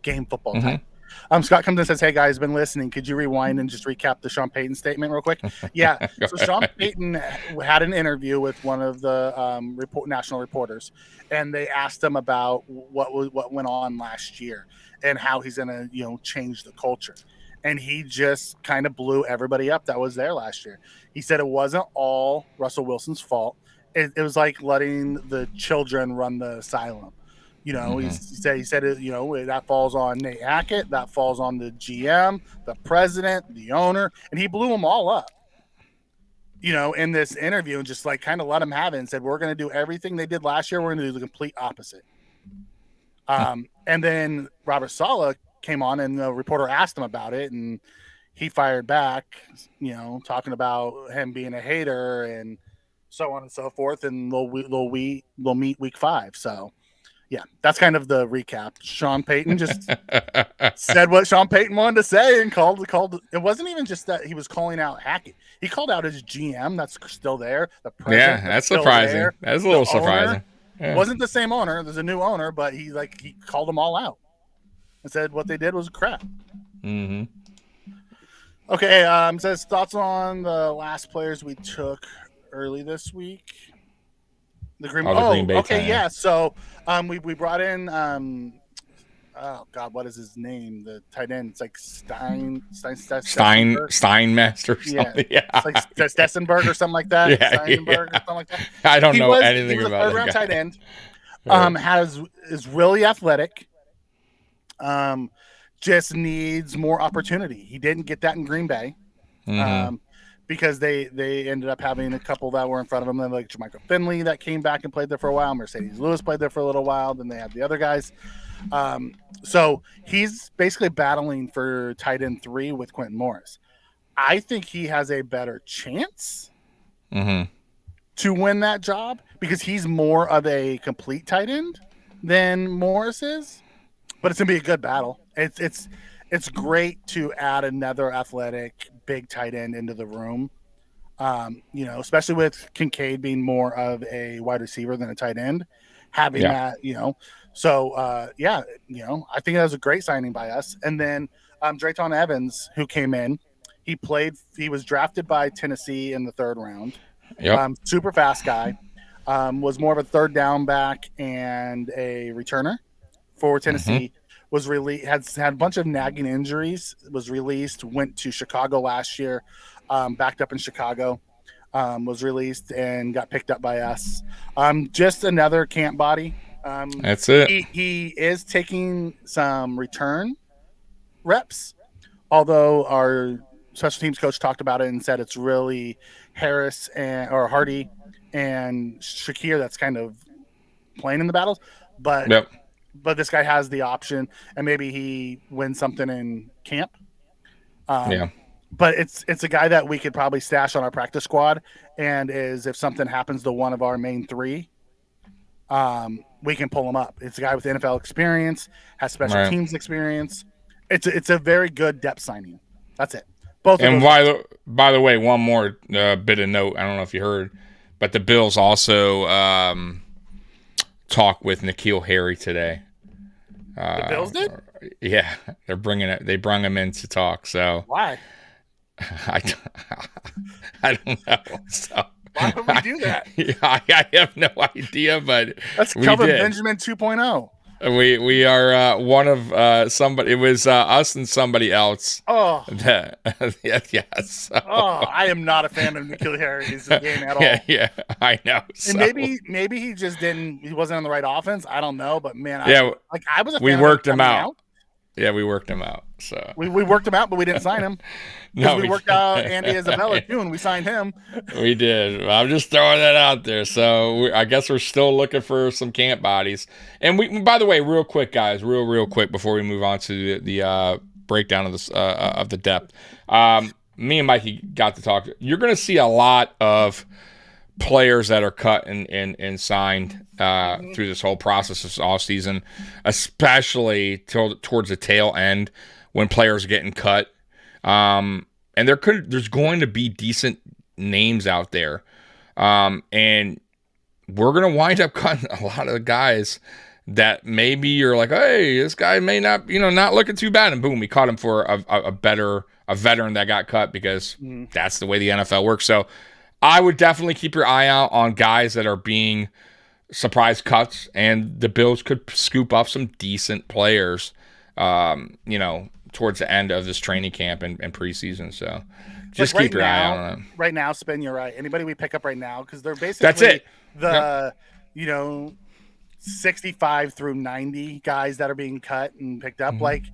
game football time. Scott comes in and says, "Hey guys, been listening. Could you rewind and just recap the Sean Payton statement real quick?" Yeah. So Sean Payton had an interview with one of the national reporters, and they asked him about what went on last year and how he's gonna change the culture. And he just kind of blew everybody up that was there last year. He said it wasn't all Russell Wilson's fault. It was like letting the children run the asylum. He said that falls on Nate Hackett, that falls on the GM, the president, the owner, and he blew them all up. In this interview, and just like kind of let them have it and said, "We're going to do everything they did last year. We're going to do the complete opposite." And then Robert Saleh came on, and the reporter asked him about it, and he fired back, talking about him being a hater and so on and so forth. And they'll meet week 5. So. Yeah, that's kind of the recap. Sean Payton just said what Sean Payton wanted to say and called. It wasn't even just that he was calling out Hackett. He called out his GM that's still there. The president that's surprising. That's a little surprising. Yeah. Wasn't the same owner. There's a new owner, but he called them all out and said what they did was crap. Mm-hmm. Okay, says thoughts on the last players we took early this week. The Green Bay. Okay, time. Yeah. So we brought in what is his name? The tight end. It's like Steinmaster. Yeah. It's like Stessenberg or something like that. Steinberg or something like that. I don't know anything about that. Tight end. Is really athletic. Just needs more opportunity. He didn't get that in Green Bay. Mm-hmm. Because they ended up having a couple that were in front of them, like Jermichael Finley that came back and played there for a while. Mercedes Lewis played there for a little while. Then they had the other guys. So he's basically battling for tight end 3 with Quentin Morris. I think he has a better chance to win that job because he's more of a complete tight end than Morris is. But it's gonna be a good battle. It's it's great to add another athletic big tight end into the room. Especially with Kincaid being more of a wide receiver than a tight end, having that, So, I think that was a great signing by us. And then Drayton Evans, who came in, he was drafted by Tennessee in the 3rd round. Yep. Super fast guy. Was more of a 3rd down back and a returner for Tennessee. Was really had a bunch of nagging injuries. Was released. Went to Chicago last year. Backed up in Chicago. Was released and got picked up by us. Just another camp body. That's it. He is taking some return reps, although our special teams coach talked about it and said it's really Harris or Hardy and Shakir that's kind of playing in the battles. But this guy has the option, and maybe he wins something in camp. But it's a guy that we could probably stash on our practice squad, and if something happens to one of our main 3, we can pull him up. It's a guy with NFL experience, has special teams experience. It's a very good depth signing. That's it. Both. And by the way, one more bit of note. I don't know if you heard, but the Bills also talked with N'Keal Harry today. The Bills did? Yeah, they brought him in to talk. So why? I don't know. So why would we do that? I have no idea, but that's Kelvin Benjamin 2.0. We are one of somebody. It was us and somebody else. Oh, yes. So. Oh, I am not a fan of N'Keal Harry's game at all. Yeah, I know. And maybe he just didn't. He wasn't on the right offense. I don't know, but man, I was. We worked him out. Yeah, we worked him out. So we worked him out, but we didn't sign him. No, we worked out Andy Isabella too, and we signed him. We did. I'm just throwing that out there. So I guess we're still looking for some camp bodies. And by the way, real quick, guys, real quick before we move on to the breakdown of this of the depth. Me and Mikey got to talk. You're going to see a lot of players that are cut and signed through this whole process this offseason, especially towards the tail end when players are getting cut. And there's going to be decent names out there. And we're going to wind up cutting a lot of the guys that maybe you're like, hey, this guy may not, not looking too bad. And boom, we caught him for a veteran that got cut because that's the way the NFL works. So I would definitely keep your eye out on guys that are being surprise cuts, and the Bills could scoop up some decent players, towards the end of this training camp and preseason. So just keep your eye on them. Right now, Spin, you're right. Anybody we pick up right now, because they're basically that's it. 65 through 90 guys that are being cut and picked up. Like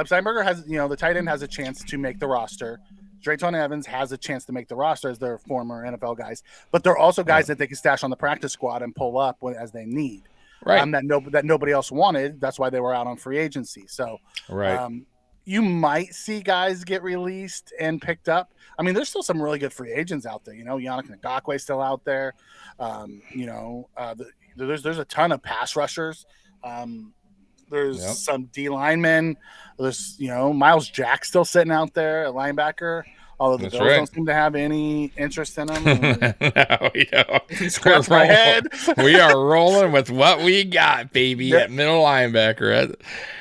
Steinberger has, the tight end has a chance to make the roster. Drayton Evans has a chance to make the roster as their former NFL guys, but they're also guys that they can stash on the practice squad and pull up as they need. Right. That nobody else wanted. That's why they were out on free agency. So, you might see guys get released and picked up. I mean, there's still some really good free agents out there. Yannick Ngakwe still out there. There's a ton of pass rushers. There's some D linemen. There's Miles Jack still sitting out there, a linebacker. Although the Bills don't seem to have any interest in him. No, we don't. Scratch my head. We are rolling with what we got, baby, at middle linebacker.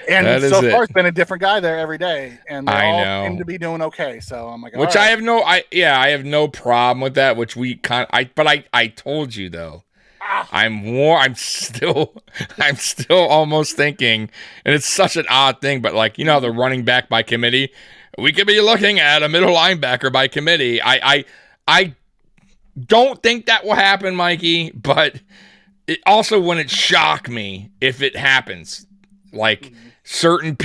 And so far, it's been a different guy there every day, and they all seem to be doing okay. So I'm like, I have no problem with that. Which I told you though. I'm still almost thinking, and it's such an odd thing, but the running back by committee, we could be looking at a middle linebacker by committee. I don't think that will happen, Mikey, but it also wouldn't shock me if it happens. Certain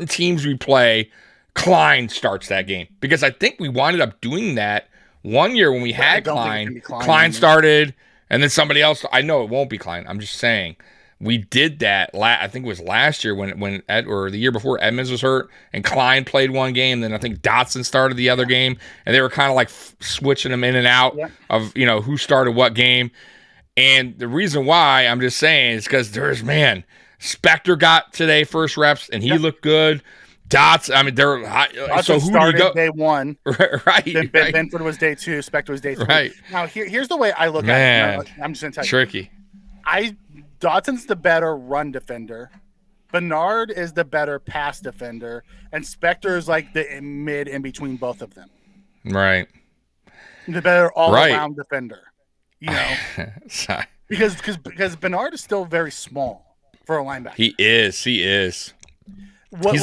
teams we play, Klein starts that game, because I think we wound up doing that one year when we had Klein. Klein started. And then somebody else, I know it won't be Klein. I'm just saying, we did that. I think it was last year or the year before Edmonds was hurt, and Klein played one game. Then I think Dotson started the other game, and they were kind of switching them in and out of who started what game. And the reason why I'm just saying is because Spector got today first reps, and he looked good. Dots. I mean, they're so who do you go? Day one, right? Then right. Benford was day two. Spector was day three. Right. Now here's the way I look Man, at it. I'm just gonna tell you. tricky. Dotson's the better run defender. Bernard is the better pass defender, and Spector is like the mid in between both of them. Right. The better all-around defender. You know, because Bernard is still very small for a linebacker. He is. He's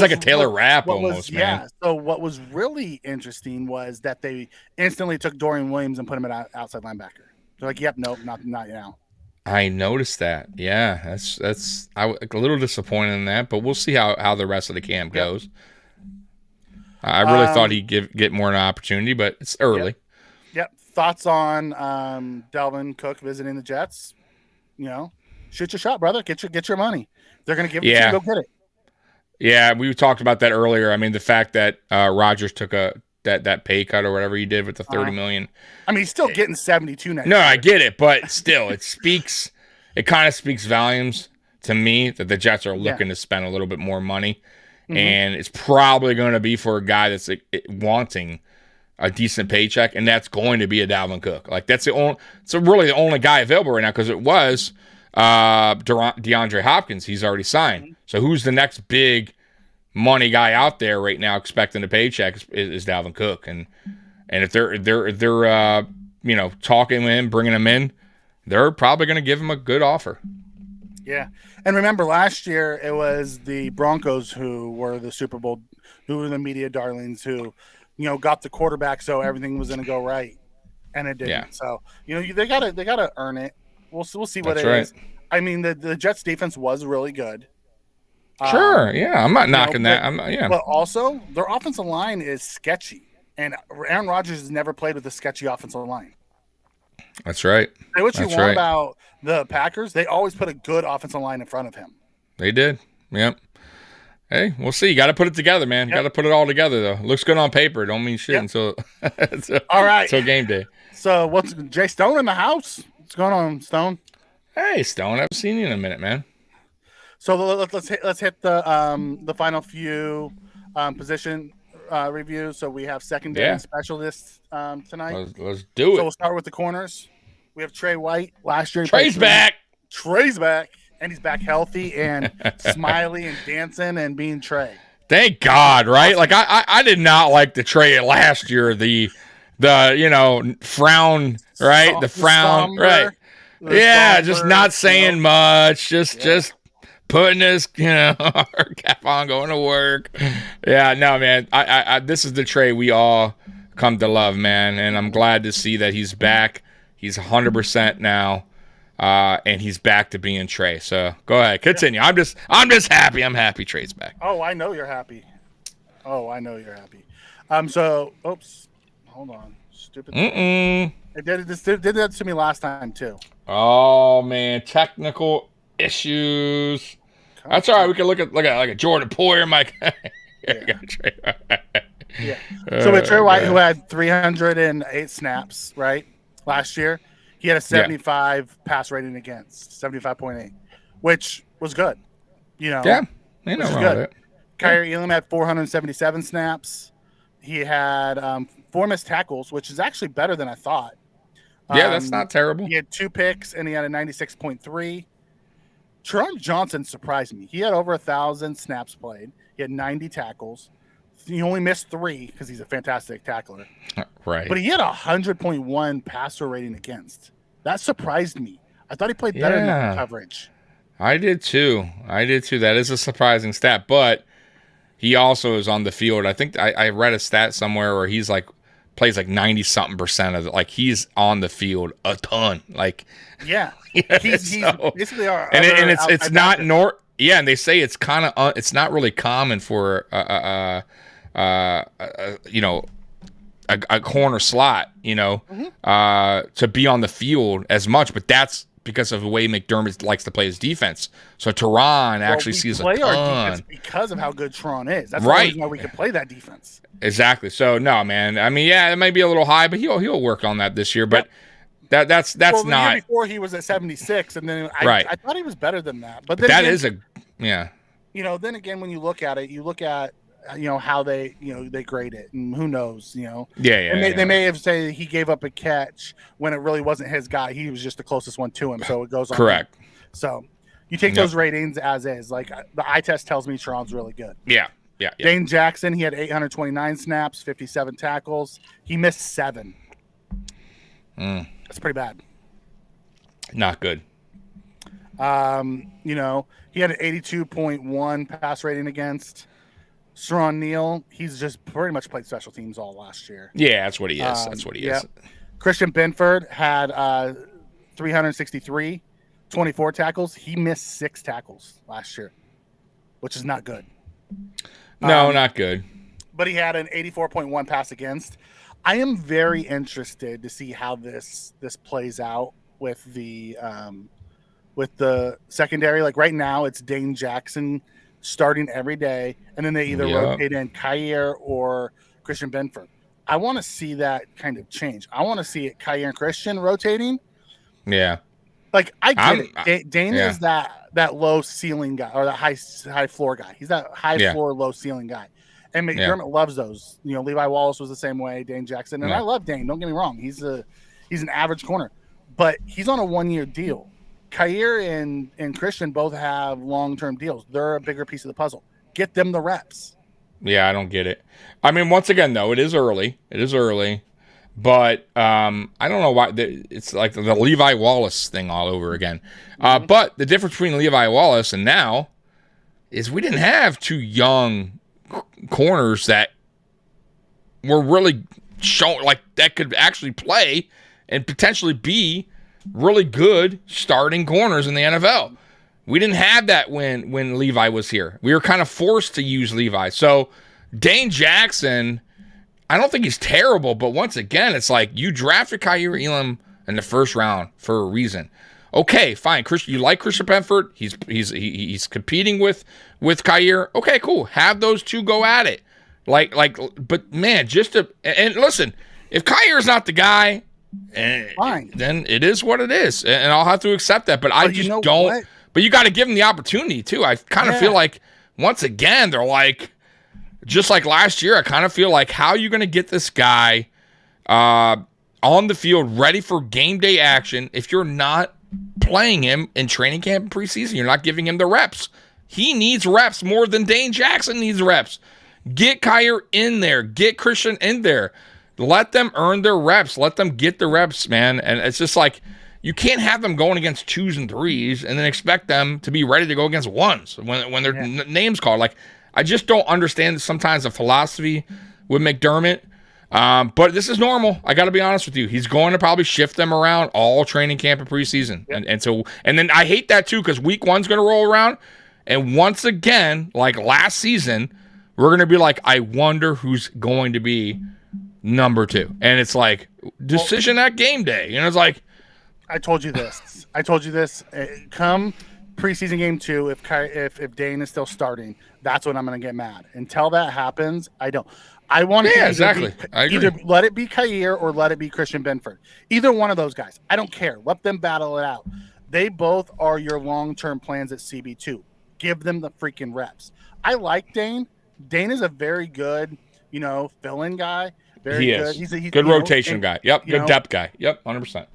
like a Taylor Rapp almost, man. Yeah. So what was really interesting was that they instantly took Dorian Williams and put him at outside linebacker. They're like, "Yep, nope, not now." I noticed that. Yeah, that's a little disappointed in that, but we'll see how the rest of the camp goes. I really thought he'd get more of an opportunity, but it's early. Yep. Thoughts on Dalvin Cook visiting the Jets? You know, shoot your shot, brother. Get your money. They're gonna give it to you. Go get it. Yeah, we talked about that earlier. I mean, the fact that Rodgers took that pay cut or whatever he did with the $30 million. I mean, he's still getting 72 next No, year. I get it, but still, it kind of speaks volumes to me that the Jets are looking to spend a little bit more money, and it's probably going to be for a guy that's wanting a decent paycheck, and that's going to be a Dalvin Cook. Like it's really the only guy available right now because it was DeAndre Hopkins. He's already signed. So who's the next big money guy out there right now expecting a paycheck is Dalvin Cook, and if they're talking with him, bringing him in, they're probably going to give him a good offer. Yeah, and remember last year it was the Broncos who were the Super Bowl, who were the media darlings, who got the quarterback, so everything was going to go right, and it didn't. Yeah. So they gotta earn it. We'll see what That's it right. is. I mean the Jets defense was really good. Sure, yeah, I'm not knocking that. But also, their offensive line is sketchy, and Aaron Rodgers has never played with a sketchy offensive line. That's right. Say what you want about the Packers, they always put a good offensive line in front of him. They did. Yep. Hey, we'll see. You got to put it together, man. Got to put it all together, though. Looks good on paper. Don't mean shit until all right. Until game day. So, what's Jay Stone in the house? What's going on, Stone? Hey, Stone. I haven't seen you in a minute, man. So let's hit the final few position reviews. So we have secondary specialists tonight. Let's do it. So we'll start with the corners. We have Trey White. Last year, Trey's back. Trey's back, and he's back healthy and smiley and dancing and being Trey. Thank God, right? Like I did not like the Trey last year. The frown, right? The frown, somber, right? Yeah, somber, just not saying much. Just putting his cap on, going to work. Yeah, no, man. I this is the Trey we all come to love, man, and I'm glad to see that he's back. He's 100% now, and he's back to being Trey. So go ahead, continue. I'm just happy. I'm happy Trey's back. Oh, I know you're happy. So, oops, hold on, stupid. It did that to me last time too. Oh man, technical issues. That's all right. We can look at like a Jordan Poyer, Mike. Trey. Yeah. So with Trey White, who had 308 snaps, right, last year, he had a 75 pass rating against 75.8, which was good. Yeah, ain't no wrong with it. Kyrie Elam had 477 snaps. He had 4 missed tackles, which is actually better than I thought. Yeah, that's not terrible. He had 2 picks, and he had a 96.3. Teron Johnson surprised me. He had over 1,000 snaps played. He had 90 tackles. He only missed 3 because he's a fantastic tackler. Right. But he had a 100.1 passer rating against. That surprised me. I thought he played better in that coverage. I did too. That is a surprising stat, but he also is on the field. I think I read a stat somewhere where he's plays 90-something% of it. Like he's on the field a ton. Like he's basically our and it's not yeah, and they say it's kind of it's not really common for a corner slot, to be on the field as much, but that's because of the way McDermott likes to play his defense. So Teron actually sees a ton. Our defense because of how good Teron is. That's the reason why we can play that defense. Exactly. So no, man. I mean, yeah, it might be a little high, but he'll work on that this year. But that's the not. Year before he was at 76, and then I thought he was better than that. But then that again, is a. Then again, when you look at it, you look at how they they grade it, and who knows, Yeah. They may have said he gave up a catch when it really wasn't his guy. He was just the closest one to him, so it goes on. Correct. So you take those ratings as is. Like the eye test tells me Sharon's really good. Yeah. Dane Jackson, he had 829 snaps, 57 tackles. He missed 7. That's pretty bad. Not good. He had an 82.1 pass rating against. Sharon Neal, he's just pretty much played special teams all last year. Yeah, that's what he is. That's what he is. Christian Benford had 363, 24 tackles. He missed 6 tackles last year, which is not good. No, not good. But he had an 84.1 pass against. I am very interested to see how this plays out with the secondary. Like right now, it's Dane Jackson starting every day, and then they either rotate in Kyer or Christian Benford. I want to see that kind of change. I want to see it Kyer and Christian rotating. Yeah. Like I get it. Dane is that low ceiling guy or that high floor guy. He's that high floor, low ceiling guy. And McDermott loves those. Levi Wallace was the same way, Dane Jackson. And I love Dane. Don't get me wrong. He's an average corner. But he's on a 1-year deal. Kyer and Christian both have long-term deals. They're a bigger piece of the puzzle. Get them the reps. Yeah, I don't get it. I mean, once again, though, it is early. But I don't know why. It's like the Levi Wallace thing all over again. But the difference between Levi Wallace and now is we didn't have 2 young corners that were really shown like that could actually play and potentially be really good starting corners in the NFL. We didn't have that when Levi was here. We were kind of forced to use Levi. So Dane Jackson, I don't think he's terrible, but once again, it's like you drafted Kyer Elam in the first round for a reason. Okay, fine. Christian, you like Christian Benford? He's competing with Kyer. Okay, cool. Have those two go at it. But man, and listen, if Kyer's not the guy, fine, then it is what it is, and I'll have to accept that. But I just don't. What? But you got to give him the opportunity too. I kind of feel like once again they're like, just like last year. I kind of feel like, how are you going to get this guy on the field ready for game day action if you're not playing him in training camp and preseason? You're not giving him the reps. He needs reps more than Dane Jackson needs reps. Get Kyer in there. Get Christian in there. Let them earn their reps. Let them get the reps, man. And it's just like, you can't have them going against 2s and 3s and then expect them to be ready to go against 1s when their name's called. Like, I just don't understand sometimes the philosophy with McDermott. But this is normal. I got to be honest with you. He's going to probably shift them around all training camp and preseason. Yep. And then I hate that too, because week 1's going to roll around. And once again, like last season, we're going to be like, I wonder who's going to be number 2. And it's like, decision at game day. It's like, I told you this. Come preseason game 2, if Dane is still starting, that's when I'm going to get mad. Until that happens, I don't. I want to either let it be Kyer or let it be Christian Benford. Either one of those guys. I don't care. Let them battle it out. They both are your long-term plans at CB2. Give them the freaking reps. I like Dane. Dane is a very good, fill-in guy. Very good. He's good rotation guy. Yep. Good depth guy. Yep. 100%.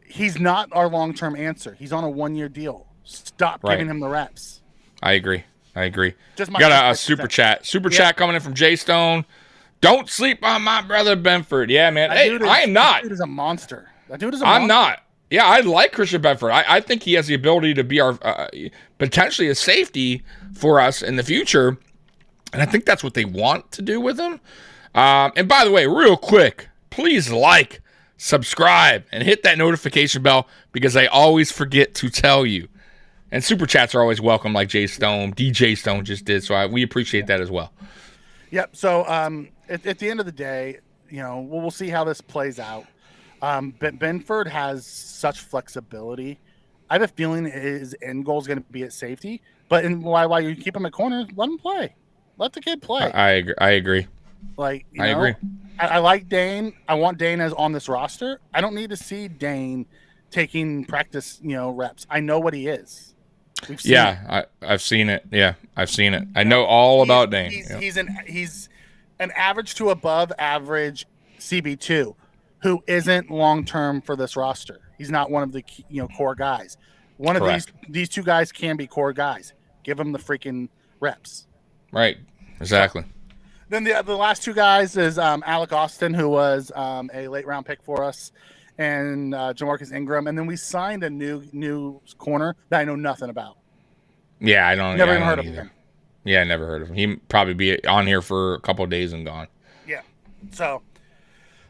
He's not our long-term answer. He's on a 1-year deal. Stop giving him the reps. I agree. Got a super chat. Chat coming in from Jay Stone. Don't sleep on my brother Benford. Yeah, man. I am not. That dude is a monster. I'm not. Yeah, I like Christian Benford. I think he has the ability to be our potentially a safety for us in the future, and I think that's what they want to do with him. And by the way, real quick, please subscribe, and hit that notification bell, because I always forget to tell you. And super chats are always welcome, like Jay Stone, DJ Stone just did. So we appreciate that as well. Yep. So at the end of the day, we'll see how this plays out. Benford has such flexibility. I have a feeling his end goal is going to be at safety. But while you keep him at corner, let him play. Let the kid play. I agree. I agree. I like Dane. I want Dane as on this roster. I don't need to see Dane taking practice, reps. I know what he is. We've seen I've seen it. Yeah, I've seen it. I know all about Dane. He's an average to above average CB2 who isn't long term for this roster. He's not one of the core guys. One Correct. of these two guys can be core guys. Give them the freaking reps. Right. Exactly. So, then the last two guys is Alec Austin, who was a late round pick for us, and Jamarcus Ingram, and then we signed a new corner that I know nothing about. Yeah, I don't. Never I even don't heard either. of him. Yeah, I never heard of him. He'd probably be on here for a couple of days and gone. Yeah. So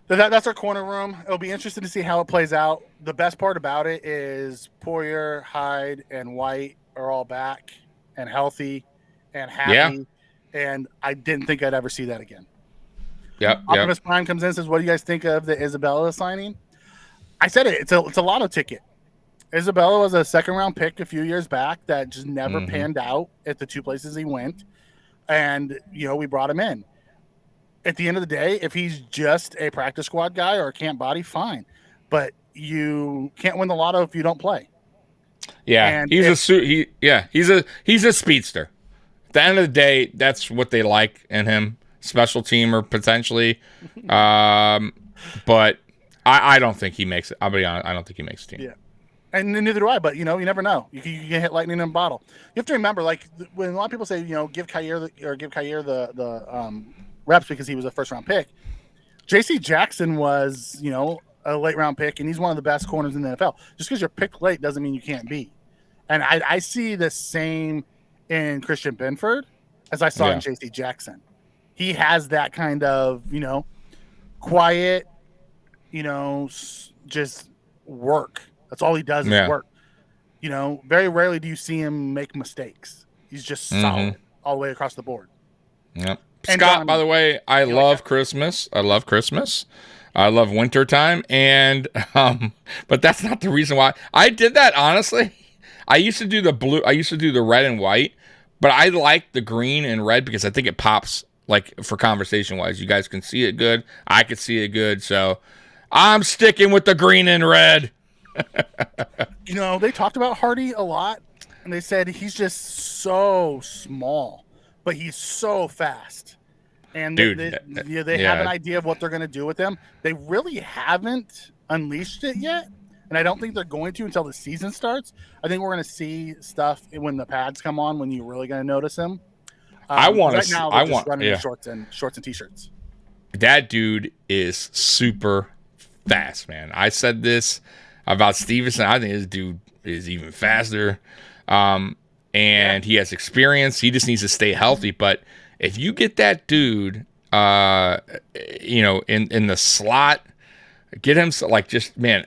that's our corner room. It'll be interesting to see how it plays out. The best part about it is Poyer, Hyde, and White are all back and healthy and happy. Yeah. And I didn't think I'd ever see that again. Yep. Optimus Prime comes in and says, "What do you guys think of the Isabella signing?" I said it. It's a lotto ticket. Isabella was a second-round pick a few years back that just never panned out at the two places he went. And, we brought him in. At the end of the day, if he's just a practice squad guy or a camp body, fine. But you can't win the lotto if you don't play. Yeah, and he's a speedster. At the end of the day, that's what they like in him, special teamer potentially. But I don't think he makes it. I'll be honest, I don't think he makes the team. Yeah. And neither do I, but, you never know. You can hit lightning in a bottle. You have to remember, like, when a lot of people say, give Kyer the reps because he was a first-round pick, J.C. Jackson was, a late-round pick, and he's one of the best corners in the NFL. Just because you're picked late doesn't mean you can't be. And I see the same in Christian Benford as I saw in J.C. Jackson. He has that kind of, quiet, just work. That's all he does is work. Very rarely do you see him make mistakes. He's just solid all the way across the board. Yep. Scott, by the way, I love Christmas. I love Christmas. I love wintertime. And but that's not the reason why I did that, honestly. I used to do the blue, I used to do the red and white, but I like the green and red because I think it pops, like, for conversation wise. You guys can see it good. I can see it good. So I'm sticking with the green and red. They talked about Hardy a lot, and they said he's just so small, but he's so fast. And Dude, they have an idea of what they're going to do with him. They really haven't unleashed it yet, and I don't think they're going to until the season starts. I think we're going to see stuff when the pads come on when you're really going to notice him. I want right to. now. They're just running in shorts and t-shirts. That dude is super fast, man. I said this about Stevenson. I think this dude is even faster. And he has experience. He just needs to stay healthy. But if you get that dude, in the slot, get him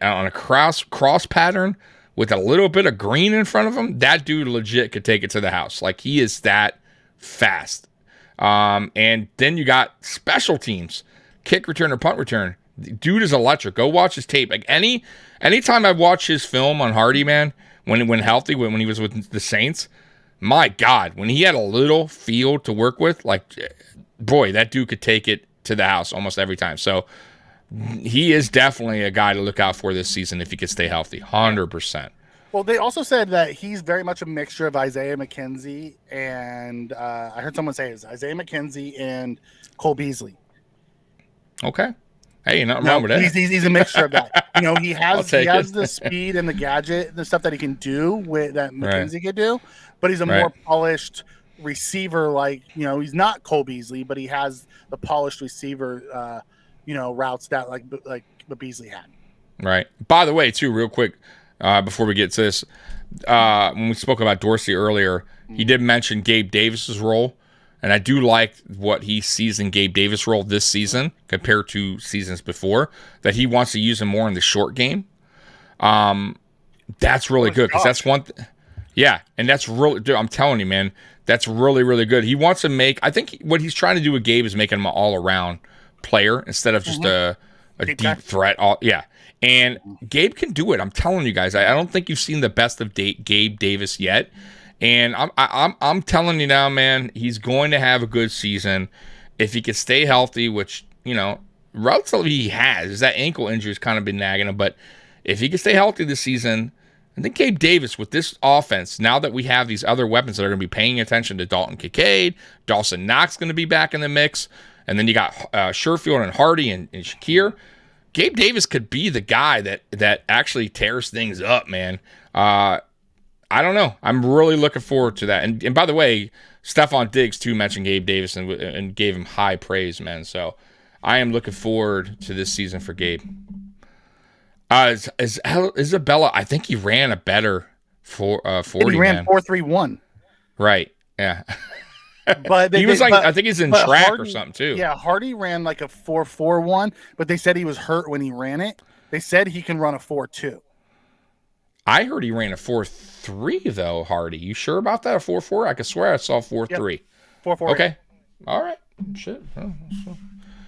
on a cross pattern with a little bit of green in front of him, that dude legit could take it to the house. Like, he is that fast. And then you got special teams, kick return or punt return. Dude is electric. Go watch his tape. Like, anytime I've watched his film on Hardy, man, when healthy, when he was with the Saints, my God, when he had a little field to work with, like, boy, that dude could take it to the house almost every time. So he is definitely a guy to look out for this season if he could stay healthy, 100%. Well, they also said that he's very much a mixture of Isaiah McKenzie and I heard someone say it's Isaiah McKenzie and Cole Beasley. Okay. Hey, nothing wrong with that. He's a mixture of that. He has the speed and the gadget, the stuff that he can do that McKenzie could do, but he's a more polished receiver. Like, he's not Cole Beasley, but he has the polished receiver, routes that like Beasley had. Right. By the way, too, real quick, before we get to this, when we spoke about Dorsey earlier, he did mention Gabe Davis's role. And I do like what he sees in Gabe Davis' role this season compared to seasons before, that he wants to use him more in the short game. That's really good because that's one. Yeah, and that's really, dude, I'm telling you, man, that's really, really good. He wants to make, I think what he's trying to do with Gabe is making him an all-around player instead of just a deep threat. And Gabe can do it. I'm telling you guys, I don't think you've seen the best of Gabe Davis yet. And I'm telling you now, man, he's going to have a good season if he can stay healthy, which, relatively he has. That ankle injury has kind of been nagging him. But if he can stay healthy this season, I think Gabe Davis with this offense, now that we have these other weapons that are going to be paying attention to Dalton Kincaid, Dawson Knox going to be back in the mix, and then you got Sherfield and Hardy and Shakir. Gabe Davis could be the guy that actually tears things up, man. I don't know. I'm really looking forward to that. And by the way, Stephon Diggs too mentioned Gabe Davis and gave him high praise, man. So I am looking forward to this season for Gabe. Isabella, I think he ran a better 40. He ran 4.31. Right. Yeah. But I think he's in track Hardy, or something too. Yeah, Hardy ran like a 4.41, but they said he was hurt when he ran it. They said he can run a 4.2. I heard he ran a 4.3 though, Hardy. You sure about that? A 4.4? I could swear I saw 4.3. Yep. 4.4. Okay. All right. Shit.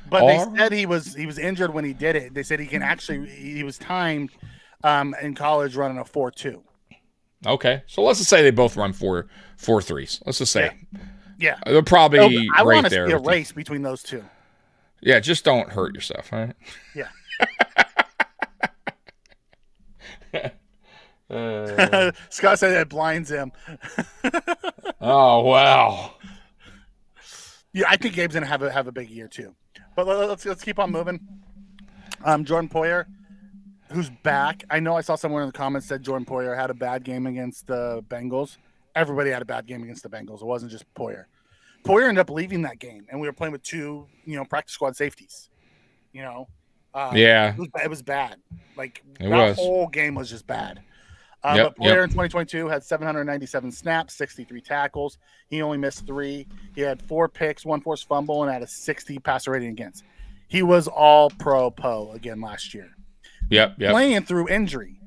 But they said he was injured when he did it. They said he was timed in college running a 4.2. Okay. So let's just say they both run 4.3s. Let's just say. Yeah. They're probably I right want to there. see a race between those two. Yeah, just don't hurt yourself, all right? Yeah. Scott said that blinds him. Oh, wow. Yeah, I think Gabe's gonna have a big year too. But let's keep on moving. Jordan Poyer, who's back. I know I saw someone in the comments said Jordan Poyer had a bad game against the Bengals. Everybody had a bad game against the Bengals. It wasn't just Poyer. Poyer ended up leaving that game, and we were playing with two, practice squad safeties. Yeah, it was bad. Like that whole game was just bad. Yep, But Poyer in 2022 had 797 snaps, 63 tackles. He only missed 3. He had 4 picks, 1 forced fumble, and had a 60 passer rating against. He was all pro Poe again last year. Yep. Playing through injury.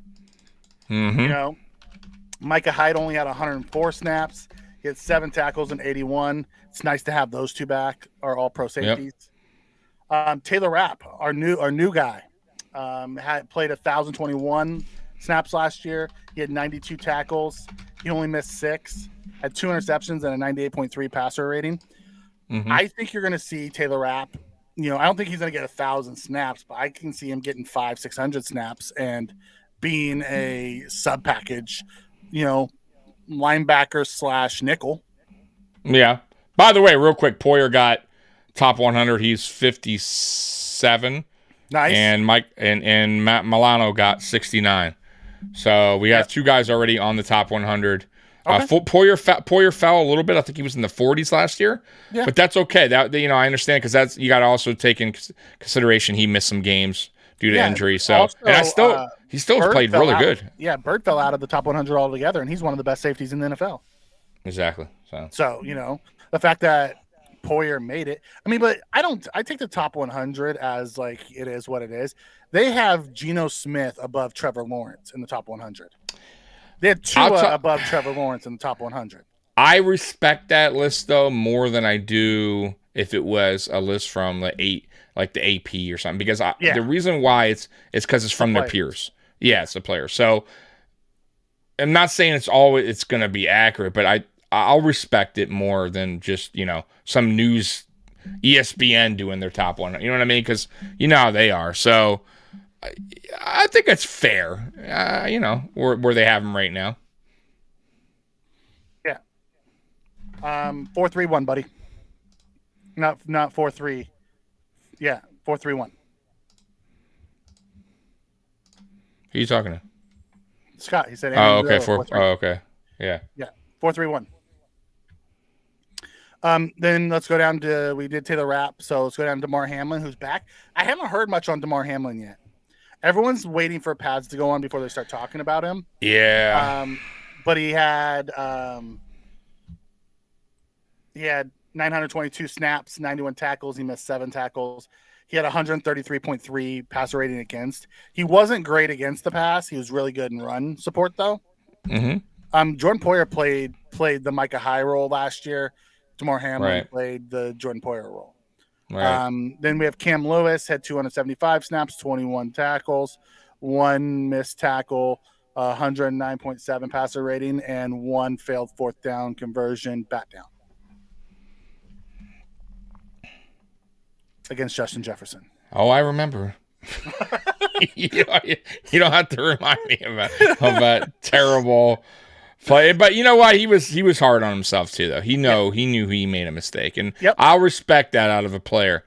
Mm-hmm. Micah Hyde only had 104 snaps. He had 7 tackles and 81. It's nice to have those two back, our all pro safeties. Yep. Taylor Rapp, our new guy, had played 1,021 snaps last year. He had 92 tackles. He only missed 6, had 2 interceptions and a 98.3 passer rating. Mm-hmm. I think you're going to see Taylor Rapp. I don't think he's going to get 1,000 snaps, but I can see him getting 500-600 snaps and being a sub package, linebacker / nickel. Yeah. By the way, real quick, Poyer got top 100. He's 57. Nice. And Matt Milano got 69. So we have 2 guys already on the top 100. Okay. Poyer fell a little bit. I think he was in the 40s last year. Yeah. But that's okay. That I understand because that's you got to also take in consideration he missed some games due to injury. So also, and he still played really good. Yeah, Bird fell out of the top 100 altogether, and he's one of the best safeties in the NFL. Exactly. So the fact that Poyer made it. I mean, but I take the top 100 as like it is what it is. They have Geno Smith above Trevor Lawrence in the top 100. They have Tua above Trevor Lawrence in the top 100. I respect that list though more than I do if it was a list from the AP or something. Because the reason why it's because it's from their peers. Yeah, it's a player. So I'm not saying it's going to be accurate, but I'll respect it more than just some news ESPN doing their top 100. You know what I mean? Because how they are. So I think it's fair. Where they have them right now. Yeah. 4-3-1, buddy. Not 4-3. Yeah, 4-3-1. Who are you talking to? Scott. He said. Oh, okay. 4-3. Oh, okay. Yeah. Yeah. 4-3-1. Then let's go down to we did Taylor Rapp, so let's go down to Demar Hamlin, who's back. I haven't heard much on Demar Hamlin yet. Everyone's waiting for pads to go on before they start talking about him. Yeah. But he had 922 snaps, 91 tackles. He missed 7 tackles. He had 133.3 passer rating against. He wasn't great against the pass. He was really good in run support though. Mm-hmm. Jordan Poyer played the Micah Hyde role last year. Demar Hamlin played the Jordan Poyer role. Right. Then we have Cam Lewis, had 275 snaps, 21 tackles, 1 missed tackle, 109.7 passer rating, and 1 failed 4th down conversion bat down against Justin Jefferson. Oh, I remember. you don't have to remind me of a terrible play. But you know what? He was hard on himself too, though. He knew he made a mistake, and I'll respect that out of a player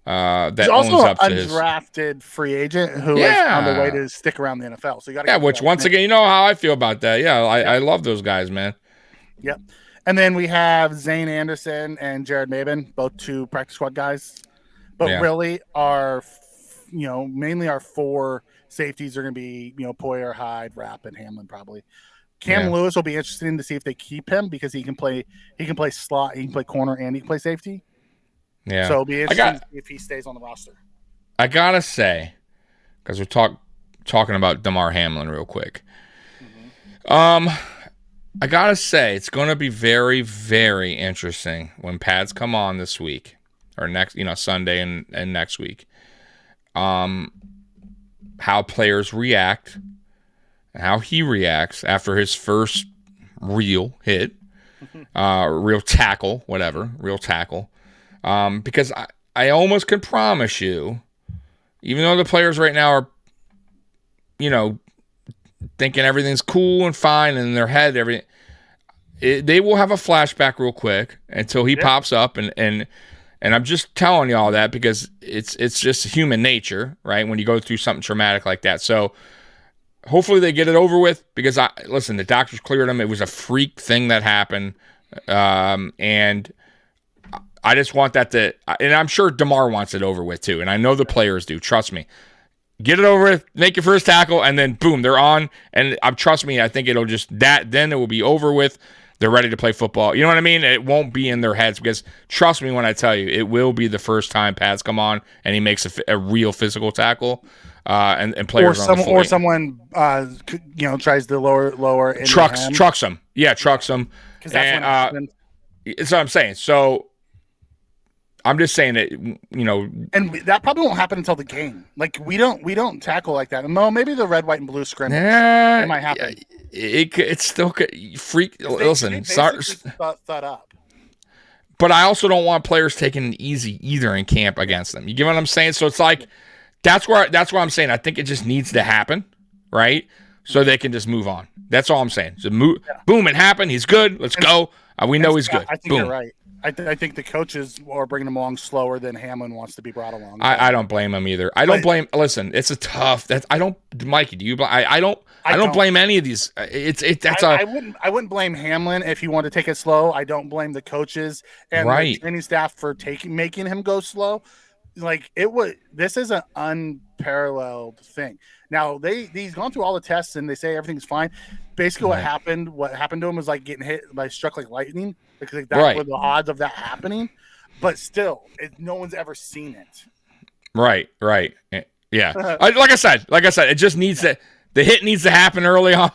that He's also owns up an to his undrafted free agent who has found a way to stick around the NFL. So you got to which once again, you know how I feel about that. Yeah, I love those guys, man. Yep. And then we have Zane Anderson and Jared Maben, both 2 practice squad guys. But really, mainly our 4 safeties are going to be, Poyer, Hyde, Rapp, and Hamlin probably. Cam Lewis will be interesting to see if they keep him because he can play slot, he can play corner, and he can play safety. Yeah. So it'll be interesting to see if he stays on the roster. I gotta say, because we're talking about Demar Hamlin real quick. I gotta say it's going to be very, very interesting when pads come on this week or next, Sunday and next week. How players react and how he reacts after his first real hit, real tackle, because I almost can promise you, even though the players right now are, thinking everything's cool and fine in their head, they will have a flashback real quick until he pops up, and I'm just telling you all that because it's just human nature, right? When you go through something traumatic like that. So hopefully they get it over with because the doctors cleared him. It was a freak thing that happened, and I just want that and I'm sure Demar wants it over with too, and I know the players do. Trust me. Get it over with, make your first tackle, and then boom, they're on. And trust me, I think it'll then it will be over with. They're ready to play football. You know what I mean? It won't be in their heads because trust me when I tell you, it will be the first time pads come on and he makes a real physical tackle. And players or someone tries to lower trucks him. Yeah, trucks him. Because that's when it happened. That's what I'm saying. So I'm just saying that, and that probably won't happen until the game. Like we don't tackle like that. No, maybe the red, white, and blue scrimmage. It might happen. It's still freak. Listen, sorry, thought up. But I also don't want players taking it easy either in camp against them. You get what I'm saying? So it's like that's where I'm saying I think it just needs to happen, right? So they can just move on. That's all I'm saying. So boom, it happened. He's good. Let's go. We know he's good. I think you're right. I think the coaches are bringing him along slower than Hamlin wants to be brought along. I don't blame him either. I don't blame. Listen, it's a tough. Mikey. Do you? I don't blame any of these. I wouldn't blame Hamlin if he wanted to take it slow. I don't blame the coaches and the training staff for making him go slow. Like this is an unparalleled thing. Now he's gone through all the tests and they say everything's fine. Basically, what happened to him was like getting hit struck like lightning. Because that's were the odds of that happening, but still, no one's ever seen it. Right. Yeah. Like I said, it just needs the hit needs to happen early on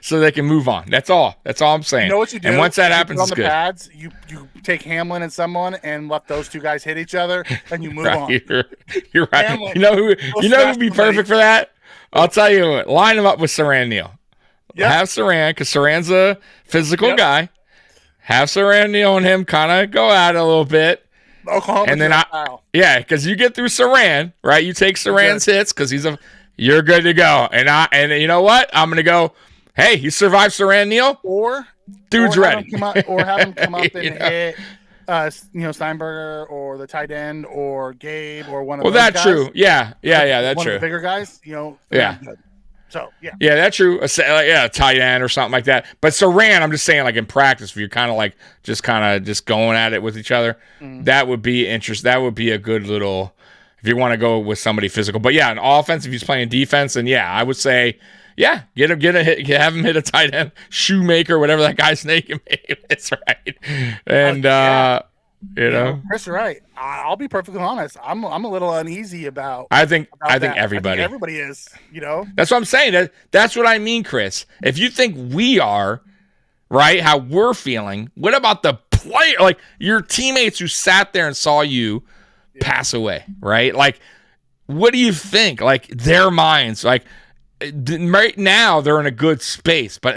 so they can move on. That's all I'm saying. You know what you do? And once that happens, on it's the good. Pads, you take Hamlin and someone and let those 2 guys hit each other, and you move on. You're right. Hamlin, you know who would be perfect for that? I'll tell you what. Line him up with Saran Neal. Yep. Have Saran because Saran's a physical guy. Have Saran Neal and him kind of go at it a little bit. Oklahoma and then because you get through Saran, right? You take Saran's hits because you're good to go. And you know what? I'm gonna go. Hey, he survived Saran Neal, dude's ready. Or have him come up and hit, Steinberger or the tight end or Gabe or one of those guys. Well, that's true. Yeah, that's one true. Of the bigger guys, yeah. Good. So, yeah, that's true. Tight end or something like that. But Saran, I'm just saying, like in practice, if you're kind of just going at it with each other, that would be interesting. That would be a good little, if you want to go with somebody physical. But yeah, in offense, if he's playing defense, then I would say, get a hit, have him hit a tight end, Shoemaker, whatever that guy's name is, right? And Chris, right. I'll be perfectly honest. I'm a little uneasy about. I think everybody. Everybody is. That's what I'm saying. That's what I mean, Chris. If you think we are right, how we're feeling, what about the player? Like your teammates who sat there and saw you pass away, right? Like, what do you think? Like their minds, like right now they're in a good space, but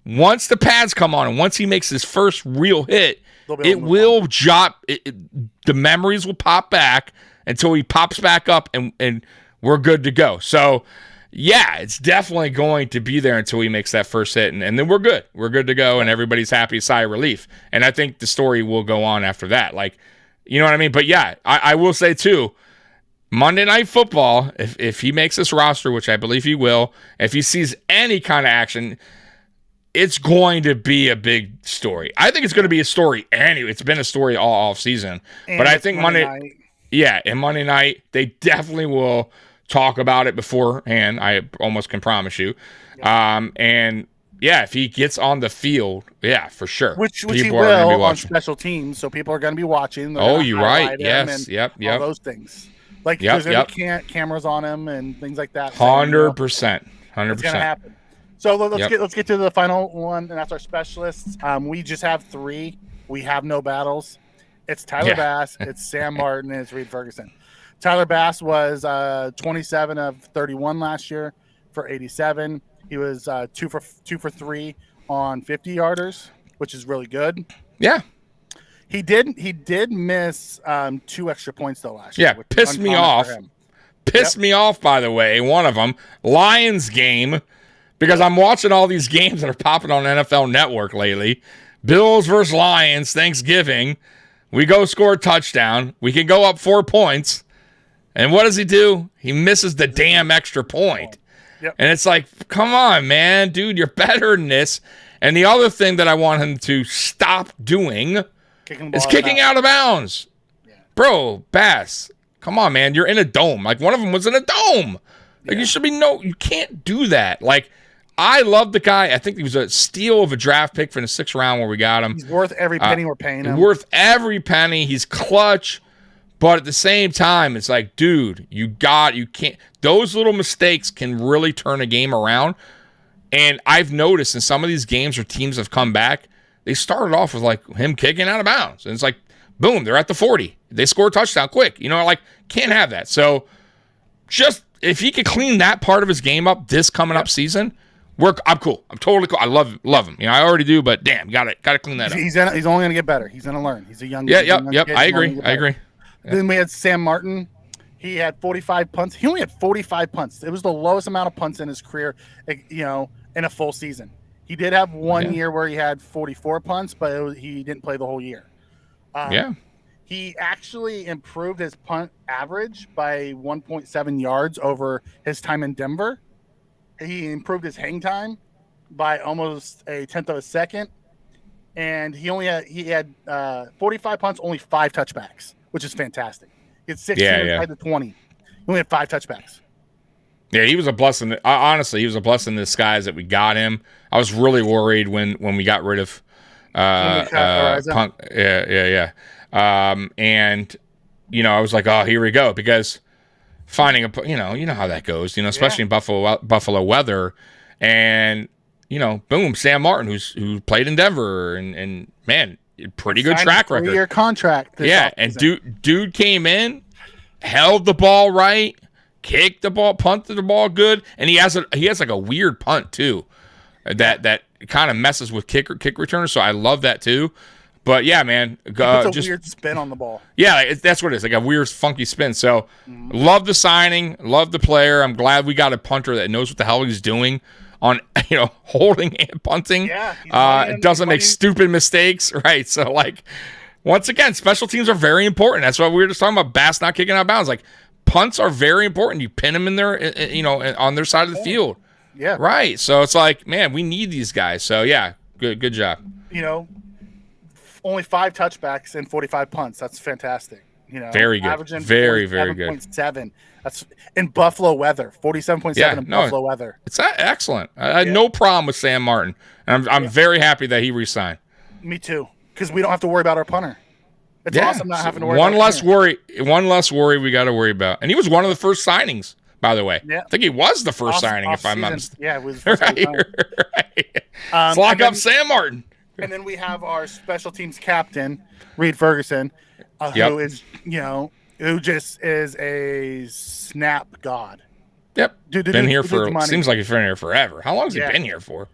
once the pads come on and once he makes his first real hit. It will drop. The memories will pop back until he pops back up, and we're good to go. So, yeah, it's definitely going to be there until he makes that first hit, and then we're good. We're good to go, and everybody's happy, sigh of relief. And I think the story will go on after that. Like, you know what I mean? But, yeah, I will say, too, Monday Night Football, if he makes this roster, which I believe he will, if he sees any kind of action, it's going to be a big story. I think it's going to be a story anyway. It's been a story all season. But I think Monday night, they definitely will talk about it beforehand. I almost can promise you. And yeah, if he gets on the field, yeah, for sure. Which he will on special teams, so people are going to be watching. Oh, you're right. Yes, yep. All those things. Like there's cameras on him and things like that. 100%. 100%. It's going to happen. So let's get to the final one, and that's our specialists. We just have 3. We have no battles. It's Tyler Bass, it's Sam Martin, and it's Reed Ferguson. Tyler Bass was 27 of 31 last year for 87. He was 2 for 3 on 50-yarders, which is really good. Yeah. He did miss 2 extra points though last year. Yeah, pissed me off. Pissed me off, by the way. One of them, Lions game, because I'm watching all these games that are popping on NFL Network lately. Bills versus Lions, Thanksgiving. We go score a touchdown. We can go up 4 points. And what does he do? He misses the damn extra point. Yep. And it's like, come on, man. Dude, you're better than this. And the other thing that I want him to stop doing is kicking out of bounds. Yeah. Bro, Bass, come on, man. You're in a dome. Like, one of them was in a dome. Like, you can't do that. Like, I love the guy. I think he was a steal of a draft pick for the 6th round where we got him. He's worth every penny we're paying him. Worth every penny. He's clutch. But at the same time, it's like, dude, you can't. Those little mistakes can really turn a game around. And I've noticed in some of these games where teams have come back, they started off with like him kicking out of bounds. And it's like, boom, they're at the 40. They score a touchdown quick. Can't have that. So just if he could clean that part of his game up this coming up season, I'm cool. I'm totally cool. I love him. I already do, but damn, gotta clean that up. He's only gonna get better. He's gonna learn. He's a young kid. I agree. Yeah. Then we had Sam Martin. He had 45 punts. He only had 45 punts. It was the lowest amount of punts in his career, in a full season. He did have one year where he had 44 punts, but he didn't play the whole year. He actually improved his punt average by 1.7 yards over his time in Denver. He improved his hang time by almost a tenth of a second. And he had 45 punts, only 5 touchbacks, which is fantastic. He had 16 inside the 20. He only had 5 touchbacks. Yeah, he was a blessing. Honestly, he was a blessing in disguise that we got him. I was really worried when we got rid of Punk. Yeah. And I was like, oh, here we go, because finding you know how that goes. Especially in Buffalo weather, and boom, Sam Martin, who played in Denver, and man, pretty good track record. 3-year contract. And dude came in, held the ball right, kicked the ball, punted the ball good, and he has like a weird punt too, that kind of messes with kick returners. So I love that too. But yeah, man, it's a weird spin on the ball. Yeah, that's what it is, like a weird, funky spin. So love the signing, love the player. I'm glad we got a punter that knows what the hell he's doing on holding and punting. Yeah, doesn't make stupid mistakes, right? So like, once again, special teams are very important. That's why we were just talking about Bass not kicking out of bounds. Like, punts are very important. You pin them in there, on their side of the field. Yeah, right. So it's like, man, we need these guys. So yeah, good job. Only 5 touchbacks and 45 punts. That's fantastic. Very good. Averaging very good. 47.7. That's in Buffalo weather. 47.7 in Buffalo weather. It's excellent. I had no problem with Sam Martin, and I'm very happy that he re-signed. Me too, because we don't have to worry about our punter. It's awesome not having to worry. One less worry we got to worry about. And he was one of the first signings, by the way. Yeah. I think he was the first signing, if I'm not mistaken. Yeah, it was the first right. Let's lock up Sam Martin. And then we have our special teams captain, Reed Ferguson, who is, who just is a snap god. Yep. Dude, been here dude's for money. Seems like he's been here forever. How long has he been here for?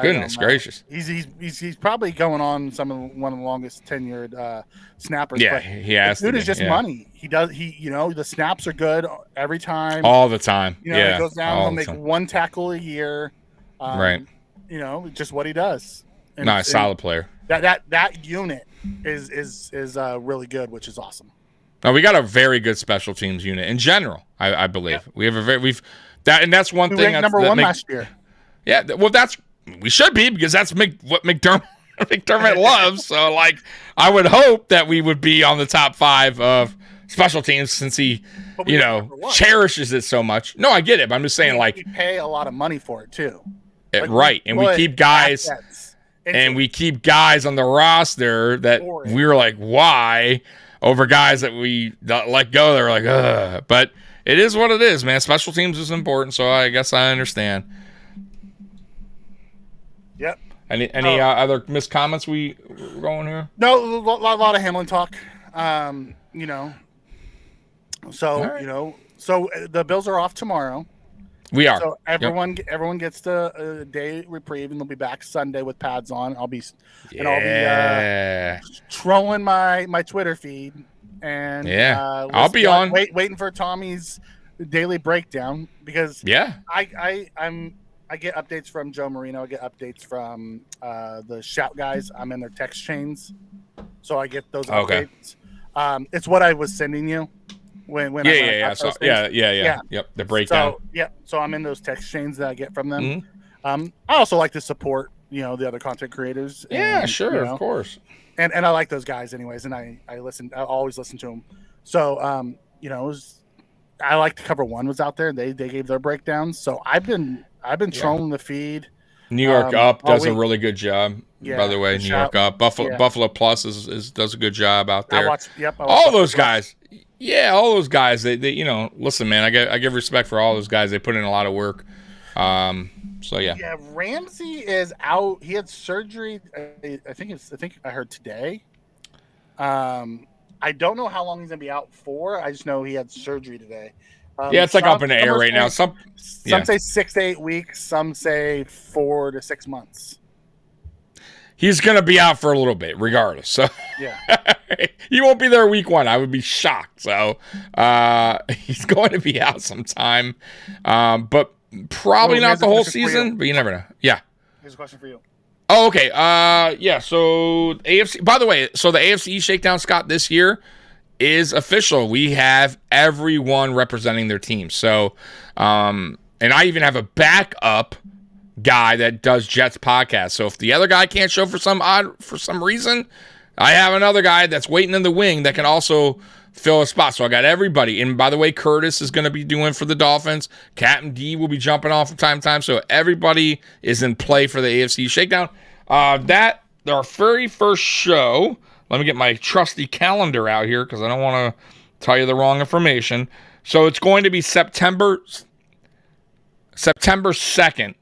Goodness gracious. He's probably going on one of the longest tenured snappers. Yeah, but he has dude to is just money. The snaps are good every time. All the time. He goes down, he'll make one tackle a year. Right. Just what he does. And a solid player. That unit is really good, which is awesome. Now we got a very good special teams unit in general. I believe we have that's one thing. Ranked number one last year. Yeah, well, we should be because that's what McDermott loves. So, like, I would hope that we would be on the top 5 of special teams since he, cherishes it so much. No, I get it, but I'm just saying, we pay a lot of money for it too. Right, and we keep guys. And we keep guys on the roster that we were like, why? Over guys that we let go. They're like, ugh. But it is what it is, man. Special teams is important, so I guess I understand. Yep. Any other missed comments we going here? No, a lot of Hamlin talk. So the Bills are off tomorrow. We are. So everyone gets the day reprieve, and they'll be back Sunday with pads on. I'll be trolling my Twitter feed, and I'll be on waiting for Tommy's daily breakdown because I get updates from Joe Marino. I get updates from the Shout guys. I'm in their text chains, so I get those updates. It's what I was sending you. When Yep, the breakdown. So I'm in those text chains that I get from them. Mm-hmm. I also like to support the other content creators. And, of course. And I like those guys anyways, and I always listen to them. So I like to Cover One was out there. They gave their breakdowns. So I've been trolling the feed. New York Up does a really good job. By the way, New York Up, Buffalo Plus does a good job out there. I watch all those guys. Yeah, all those guys. They listen, man. I give respect for all those guys. They put in a lot of work. So yeah. Yeah, Ramsey is out. He had surgery. I think I heard today. I don't know how long he's gonna be out for. I just know he had surgery today. It's like up in the air right now. Some say 6 to 8 weeks. Some say 4 to 6 months. He's going to be out for a little bit, regardless. So he won't be there week 1. I would be shocked. So he's going to be out sometime, but probably not the whole season. But you never know. Yeah. Here's a question for you. Oh, okay. So AFC. By the way, so the AFC East shakedown, Scott, this year is official. We have everyone representing their team. So, and I even have a backup guy that does Jets podcast. So if the other guy can't show for some reason, I have another guy that's waiting in the wing that can also fill a spot. So I got everybody. And by the way, Curtis is going to be doing for the Dolphins. Captain D will be jumping off from time to time. So everybody is in play for the AFC shakedown. Our very first show. Let me get my trusty calendar out here because I don't want to tell you the wrong information. So it's going to be September 2nd.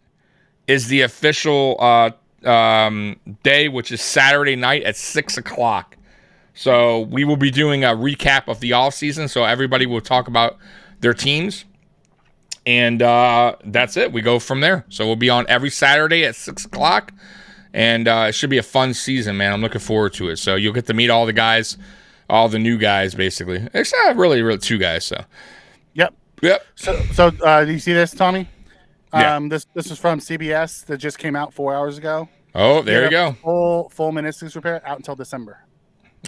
Is the official day, which is Saturday night at 6 o'clock. So we will be doing a recap of the offseason. So everybody will talk about their teams. And that's it. We go from there. So we'll be on every Saturday at 6 o'clock. And it should be a fun season, man. I'm looking forward to it. So you'll get to meet all the guys, all the new guys, basically. It's not really 2 guys. So. Yep. So do you see this, Tommy? Yeah. This is from CBS that just came out 4 hours ago. Oh, there you go. Full meniscus repair out until December.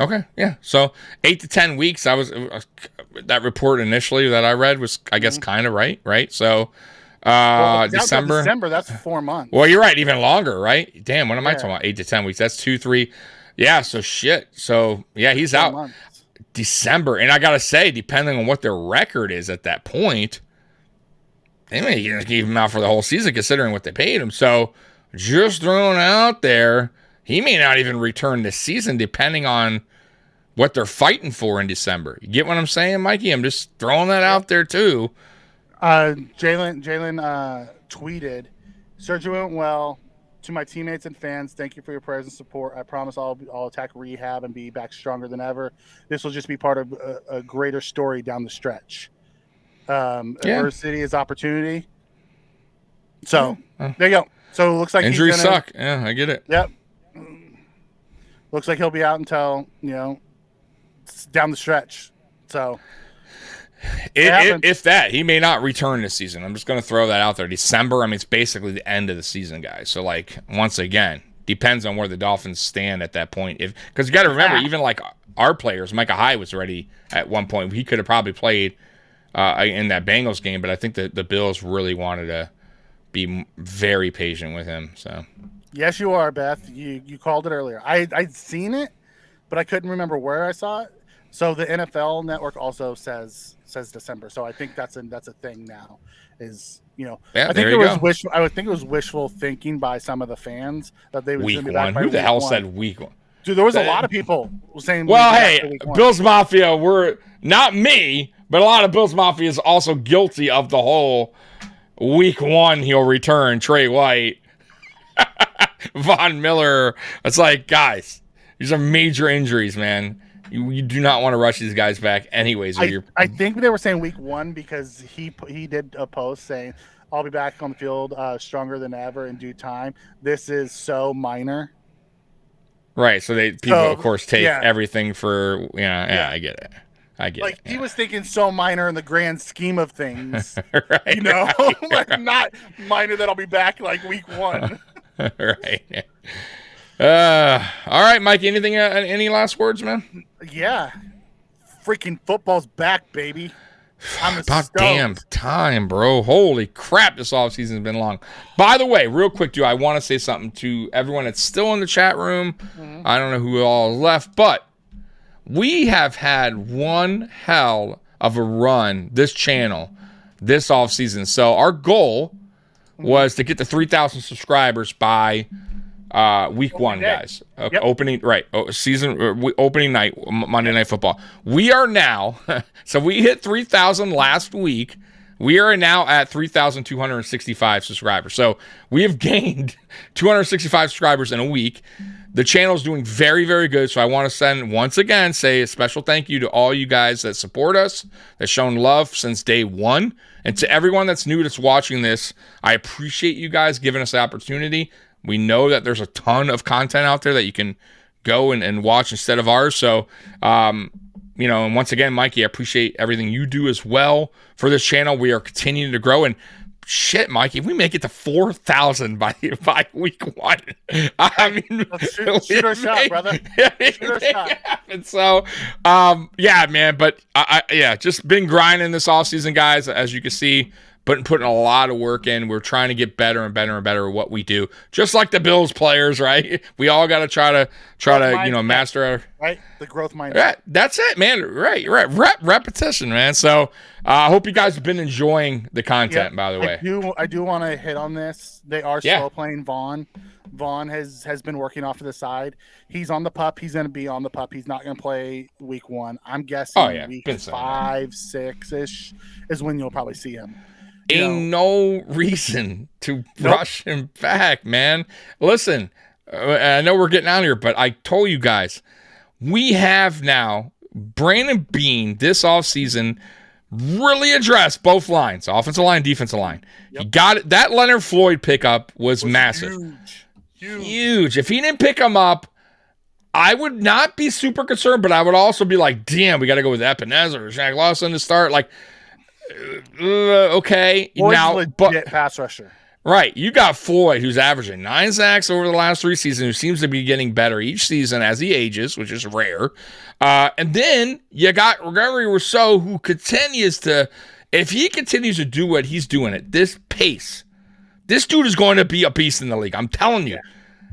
Okay, yeah. So 8 to 10 weeks. I was that report initially that I read was, I guess, kind of right. So December. December, that's 4 months. Well, you're right. Even longer, right? Damn, what am I talking about? 8 to 10 weeks. That's 2, 3. Yeah. So shit. So yeah, he's out months. December, and I gotta say, depending on what their record is at that point. They may keep him out for the whole season considering what they paid him. So just throwing out there, he may not even return this season depending on what they're fighting for in December. You get what I'm saying, Mikey? I'm just throwing that out there too. Jalen tweeted, surgery went well. To my teammates and fans, thank you for your prayers and support. I promise I'll attack rehab and be back stronger than ever. This will just be part of a greater story down the stretch. Adversity is opportunity. So there you go. So it looks like injuries suck. Yeah, I get it. Yep. Looks like he'll be out until down the stretch. So if that, he may not return this season. I'm just going to throw that out there. December. I mean, it's basically the end of the season, guys. So like once again, depends on where the Dolphins stand at that point. Because you got to remember, even like our players, Micah Hyde was ready at one point. He could have probably played in that Bengals game, but I think the Bills really wanted to be very patient with him. So yes, you are, Beth. You called it earlier. I'd seen it, but I couldn't remember where I saw it. So the NFL Network also says December. So I think that's a thing now. I think it was wishful thinking by some of the fans that they would week be back by Who the hell one. said week one? Dude, there was a lot of people saying. Well, hey, Bills Mafia, we're not me, but a lot of Bills Mafia is also guilty of the whole week one he'll return. Trey White, Von Miller. It's like, guys, these are major injuries, man. You do not want to rush these guys back, anyways. I think they were saying week one because he did a post saying, "I'll be back on the field stronger than ever in due time." This is so minor. Right, so people, of course, take everything for I get it. I get it. He was thinking so minor in the grand scheme of things, right? Like not minor that I'll be back like week one. Right. All right, Mike. Anything? Any last words, man? Yeah, freaking football's back, baby. About damn time, bro. Holy crap, this offseason's been long. By the way, real quick, I want to say something to everyone that's still in the chat room. Mm-hmm. I don't know who all left, but we have had one hell of a run, this channel, this offseason. So our goal was to get to 3,000 subscribers by week one, guys. Okay, yep. Opening night, Monday Night Football. We are now, so we hit 3,000 last week. We are now at 3,265 subscribers. So we have gained 265 subscribers in a week. The channel is doing very, very good. So I want to say a special thank you to all you guys that support us, that's shown love since day one. And to everyone that's new that's watching this, I appreciate you guys giving us the opportunity. We know that there's a ton of content out there that you can go and watch instead of ours. So, and once again, Mikey, I appreciate everything you do as well for this channel. We are continuing to grow. And shit, Mikey, if we make it to 4,000 by week one, I mean, shoot our shot, brother. Shoot our shot. And so, man, but just been grinding this offseason, guys, as you can see. Putting a lot of work in. We're trying to get better and better and better at what we do. Just like the Bills players, right? We all got to try to master our the growth mindset. Right, that's it, man. Right. Repetition, man. So I hope you guys have been enjoying the content. By the way, I do want to hit on this. They are still playing Vaughn. Vaughn has been working off to the side. He's on the pup. He's going to be on the pup. He's not going to play week one. I'm guessing week 5, 6-ish is when you'll probably see him. Ain't no reason to rush him back, man. Listen, I know we're getting out here, but I told you guys, we have now Brandon Beane this offseason really addressed both lines, offensive line, defensive line. Yep. He got it. That Leonard Floyd pickup was massive. Huge. If he didn't pick him up, I would not be super concerned, but I would also be like, damn, we got to go with Ebenezer or Shaq Lawson to start. Like, okay. Floyd's now, legit pass rusher. Right. You got Floyd, who's averaging 9 sacks over the last 3 seasons, who seems to be getting better each season as he ages, which is rare. And then you got Gregory Rousseau, who continues to, if he continues to do what he's doing at this pace, this dude is going to be a beast in the league. I'm telling you.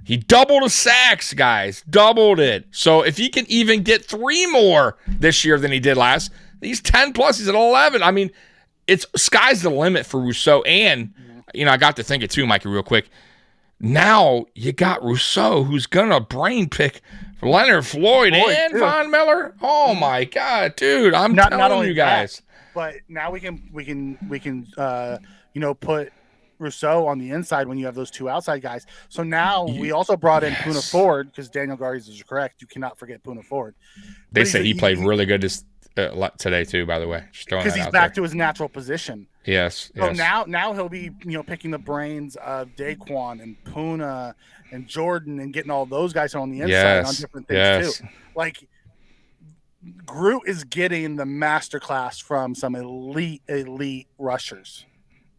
He doubled his sacks, guys. Doubled it. So if he can even get 3 more this year than he did last, he's 10 plus. He's at 11. I mean, it's sky's the limit for Rousseau. And, I got to think it too, Mikey, real quick. Now you got Rousseau, who's going to brain pick Leonard Floyd and Von Miller. Oh, my God, dude. I'm telling you guys. But now we can put Rousseau on the inside when you have those 2 outside guys. So now we also brought in Poona Ford because Daniel Garza is correct. You cannot forget Poona Ford. They say he played really good this today too. By the way, just throwing because that he's out back there. to his natural position. Yes. So Yes. now he'll be picking the brains of Daquan and Puna and Jordan and getting all those guys on the inside on different things too. Like Groot is getting the masterclass from some elite rushers.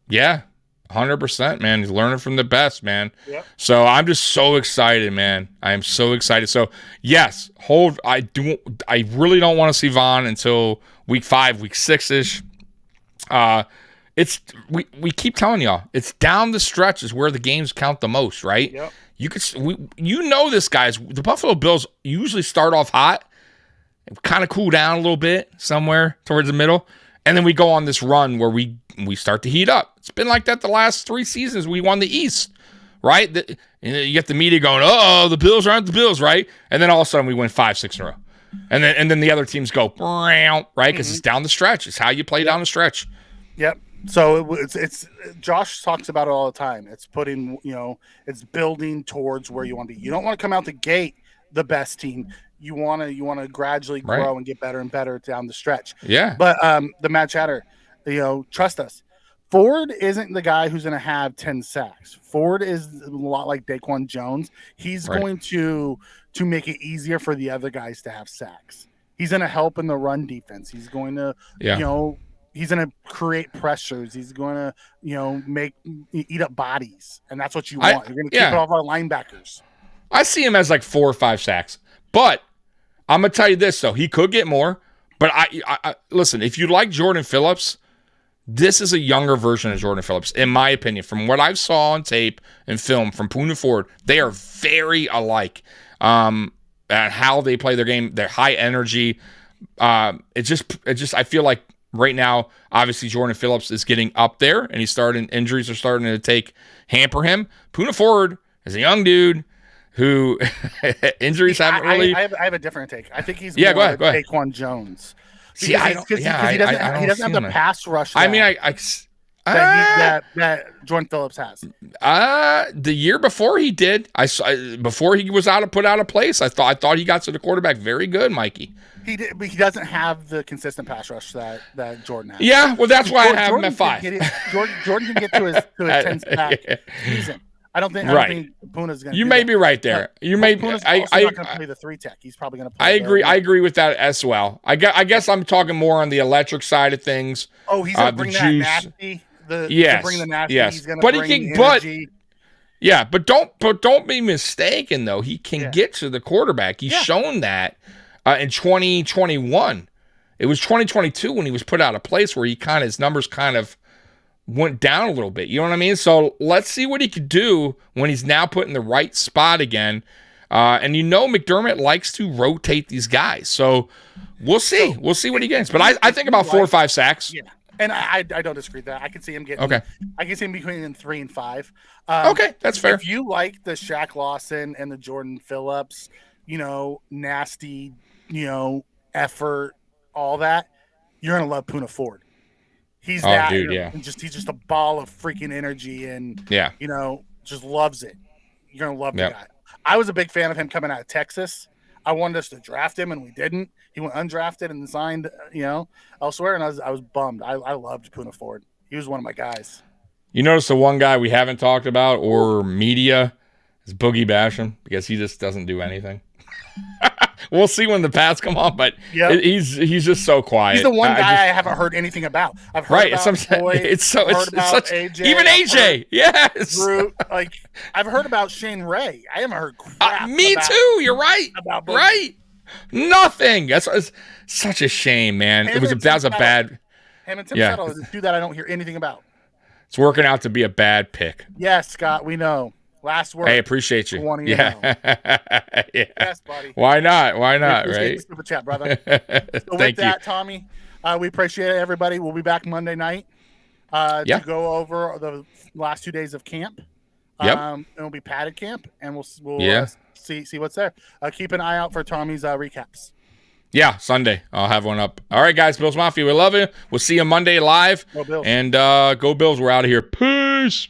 Yeah. 100%, man. He's learning from the best, man. Yep. So I'm just so excited, man. I am so excited. So yes, I really don't want to see Vaughn until week 5, week 6-ish. We keep telling y'all, it's down the stretch is where the games count the most, right? Yep. This, guys. The Buffalo Bills usually start off hot, kind of cool down a little bit somewhere towards the middle, and then we go on this run where we start to heat up. It's been like that the last 3 seasons. We won the East, right? You get the media going, oh, the Bills aren't the Bills, right? And then all of a sudden we win 5-6 in a row. And then the other teams go, right? Because it's down the stretch. It's how you play down the stretch. Yep. So it's Josh talks about it all the time. It's putting, it's building towards where you want to be. You don't want to come out the gate the best team. You want to gradually grow and get better and better down the stretch. Yeah. But the Matt Chatter, trust us. Ford isn't the guy who's going to have 10 sacks. Ford is a lot like Daquan Jones. He's going to make it easier for the other guys to have sacks. He's going to help in the run defense. He's going to, he's going to create pressures. He's going to, eat up bodies. And that's what you want. You're going to keep it off our linebackers. I see him as like 4 or 5 sacks. But I'm going to tell you this, though. He could get more. But I listen, if you like Jordan Phillips, this is a younger version of Jordan Phillips, in my opinion. From what I saw on tape and film from Puna Ford, they are very alike at how they play their game. They're high energy. It just I feel like right now, obviously Jordan Phillips is getting up there, and injuries are starting to hamper him. Puna Ford is a young dude who injuries haven't really. I have a different take. I think he's go more ahead. Daquan Jones. See, I don't. He doesn't have the pass rush. That Jordan Phillips has. The year before he did, before he was put out of place, I thought he got to the quarterback very good, Mikey. He did, but he doesn't have the consistent pass rush that Jordan has. Yeah, well, that's why I have him at 5. Jordan can get to his 10 sack season. I don't think Puna's going to. You may be right there. You may. Puna's also not going to play the 3 tech. He's probably going to play. I agree with that as well. I guess I'm talking more on the electric side of things. Oh, he's going to bring that nasty. Yes. Bring the nasty. Yes. He's going to but bring he can. energy. But don't be mistaken though. He can get to the quarterback. He's shown that in 2021. It was 2022 when he was put out of place where his numbers kind of went down a little bit. You know what I mean? So let's see what he could do when he's now put in the right spot again. And McDermott likes to rotate these guys. So we'll see. We'll see what he gets. But I think about 4 or 5 sacks. Yeah. And I don't disagree with that. I can see him getting. Okay. I can see him between 3 and 5. Okay, that's fair. If you like the Shaq Lawson and the Jordan Phillips, nasty, effort, all that, you're gonna love Puna Ford. He's he's just a ball of freaking energy and just loves it. You're gonna love the guy. I was a big fan of him coming out of Texas. I wanted us to draft him and we didn't. He went undrafted and signed, elsewhere, and I was bummed. I loved Puna Ford. He was one of my guys. You notice the one guy we haven't talked about or media is Boogie Basham because he just doesn't do anything. We'll see when the pads come on, but he's just so quiet. He's the one guy I haven't heard anything about. I've heard about Floyd, it's such AJ, even AJ. Yes, Drew, I've heard about Shane Ray. I haven't heard crap. Me too. You're right. Right. Nothing. That's such a shame, man. That was a bad. Him and Tim Settle is a dude that I don't hear anything about. It's working out to be a bad pick. Yes, Scott. We know. Last word. Hey, appreciate you. Yeah. Yes, buddy. Why not? Right? Super chat, brother. So with that, Tommy, we appreciate it, everybody. We'll be back Monday night to go over the last 2 days of camp. And it'll be padded camp, and we'll see what's there. Keep an eye out for Tommy's recaps. Yeah, Sunday. I'll have one up. All right, guys. Bills Mafia, we love you. We'll see you Monday live. Go Bills. And go Bills. We're out of here. Peace.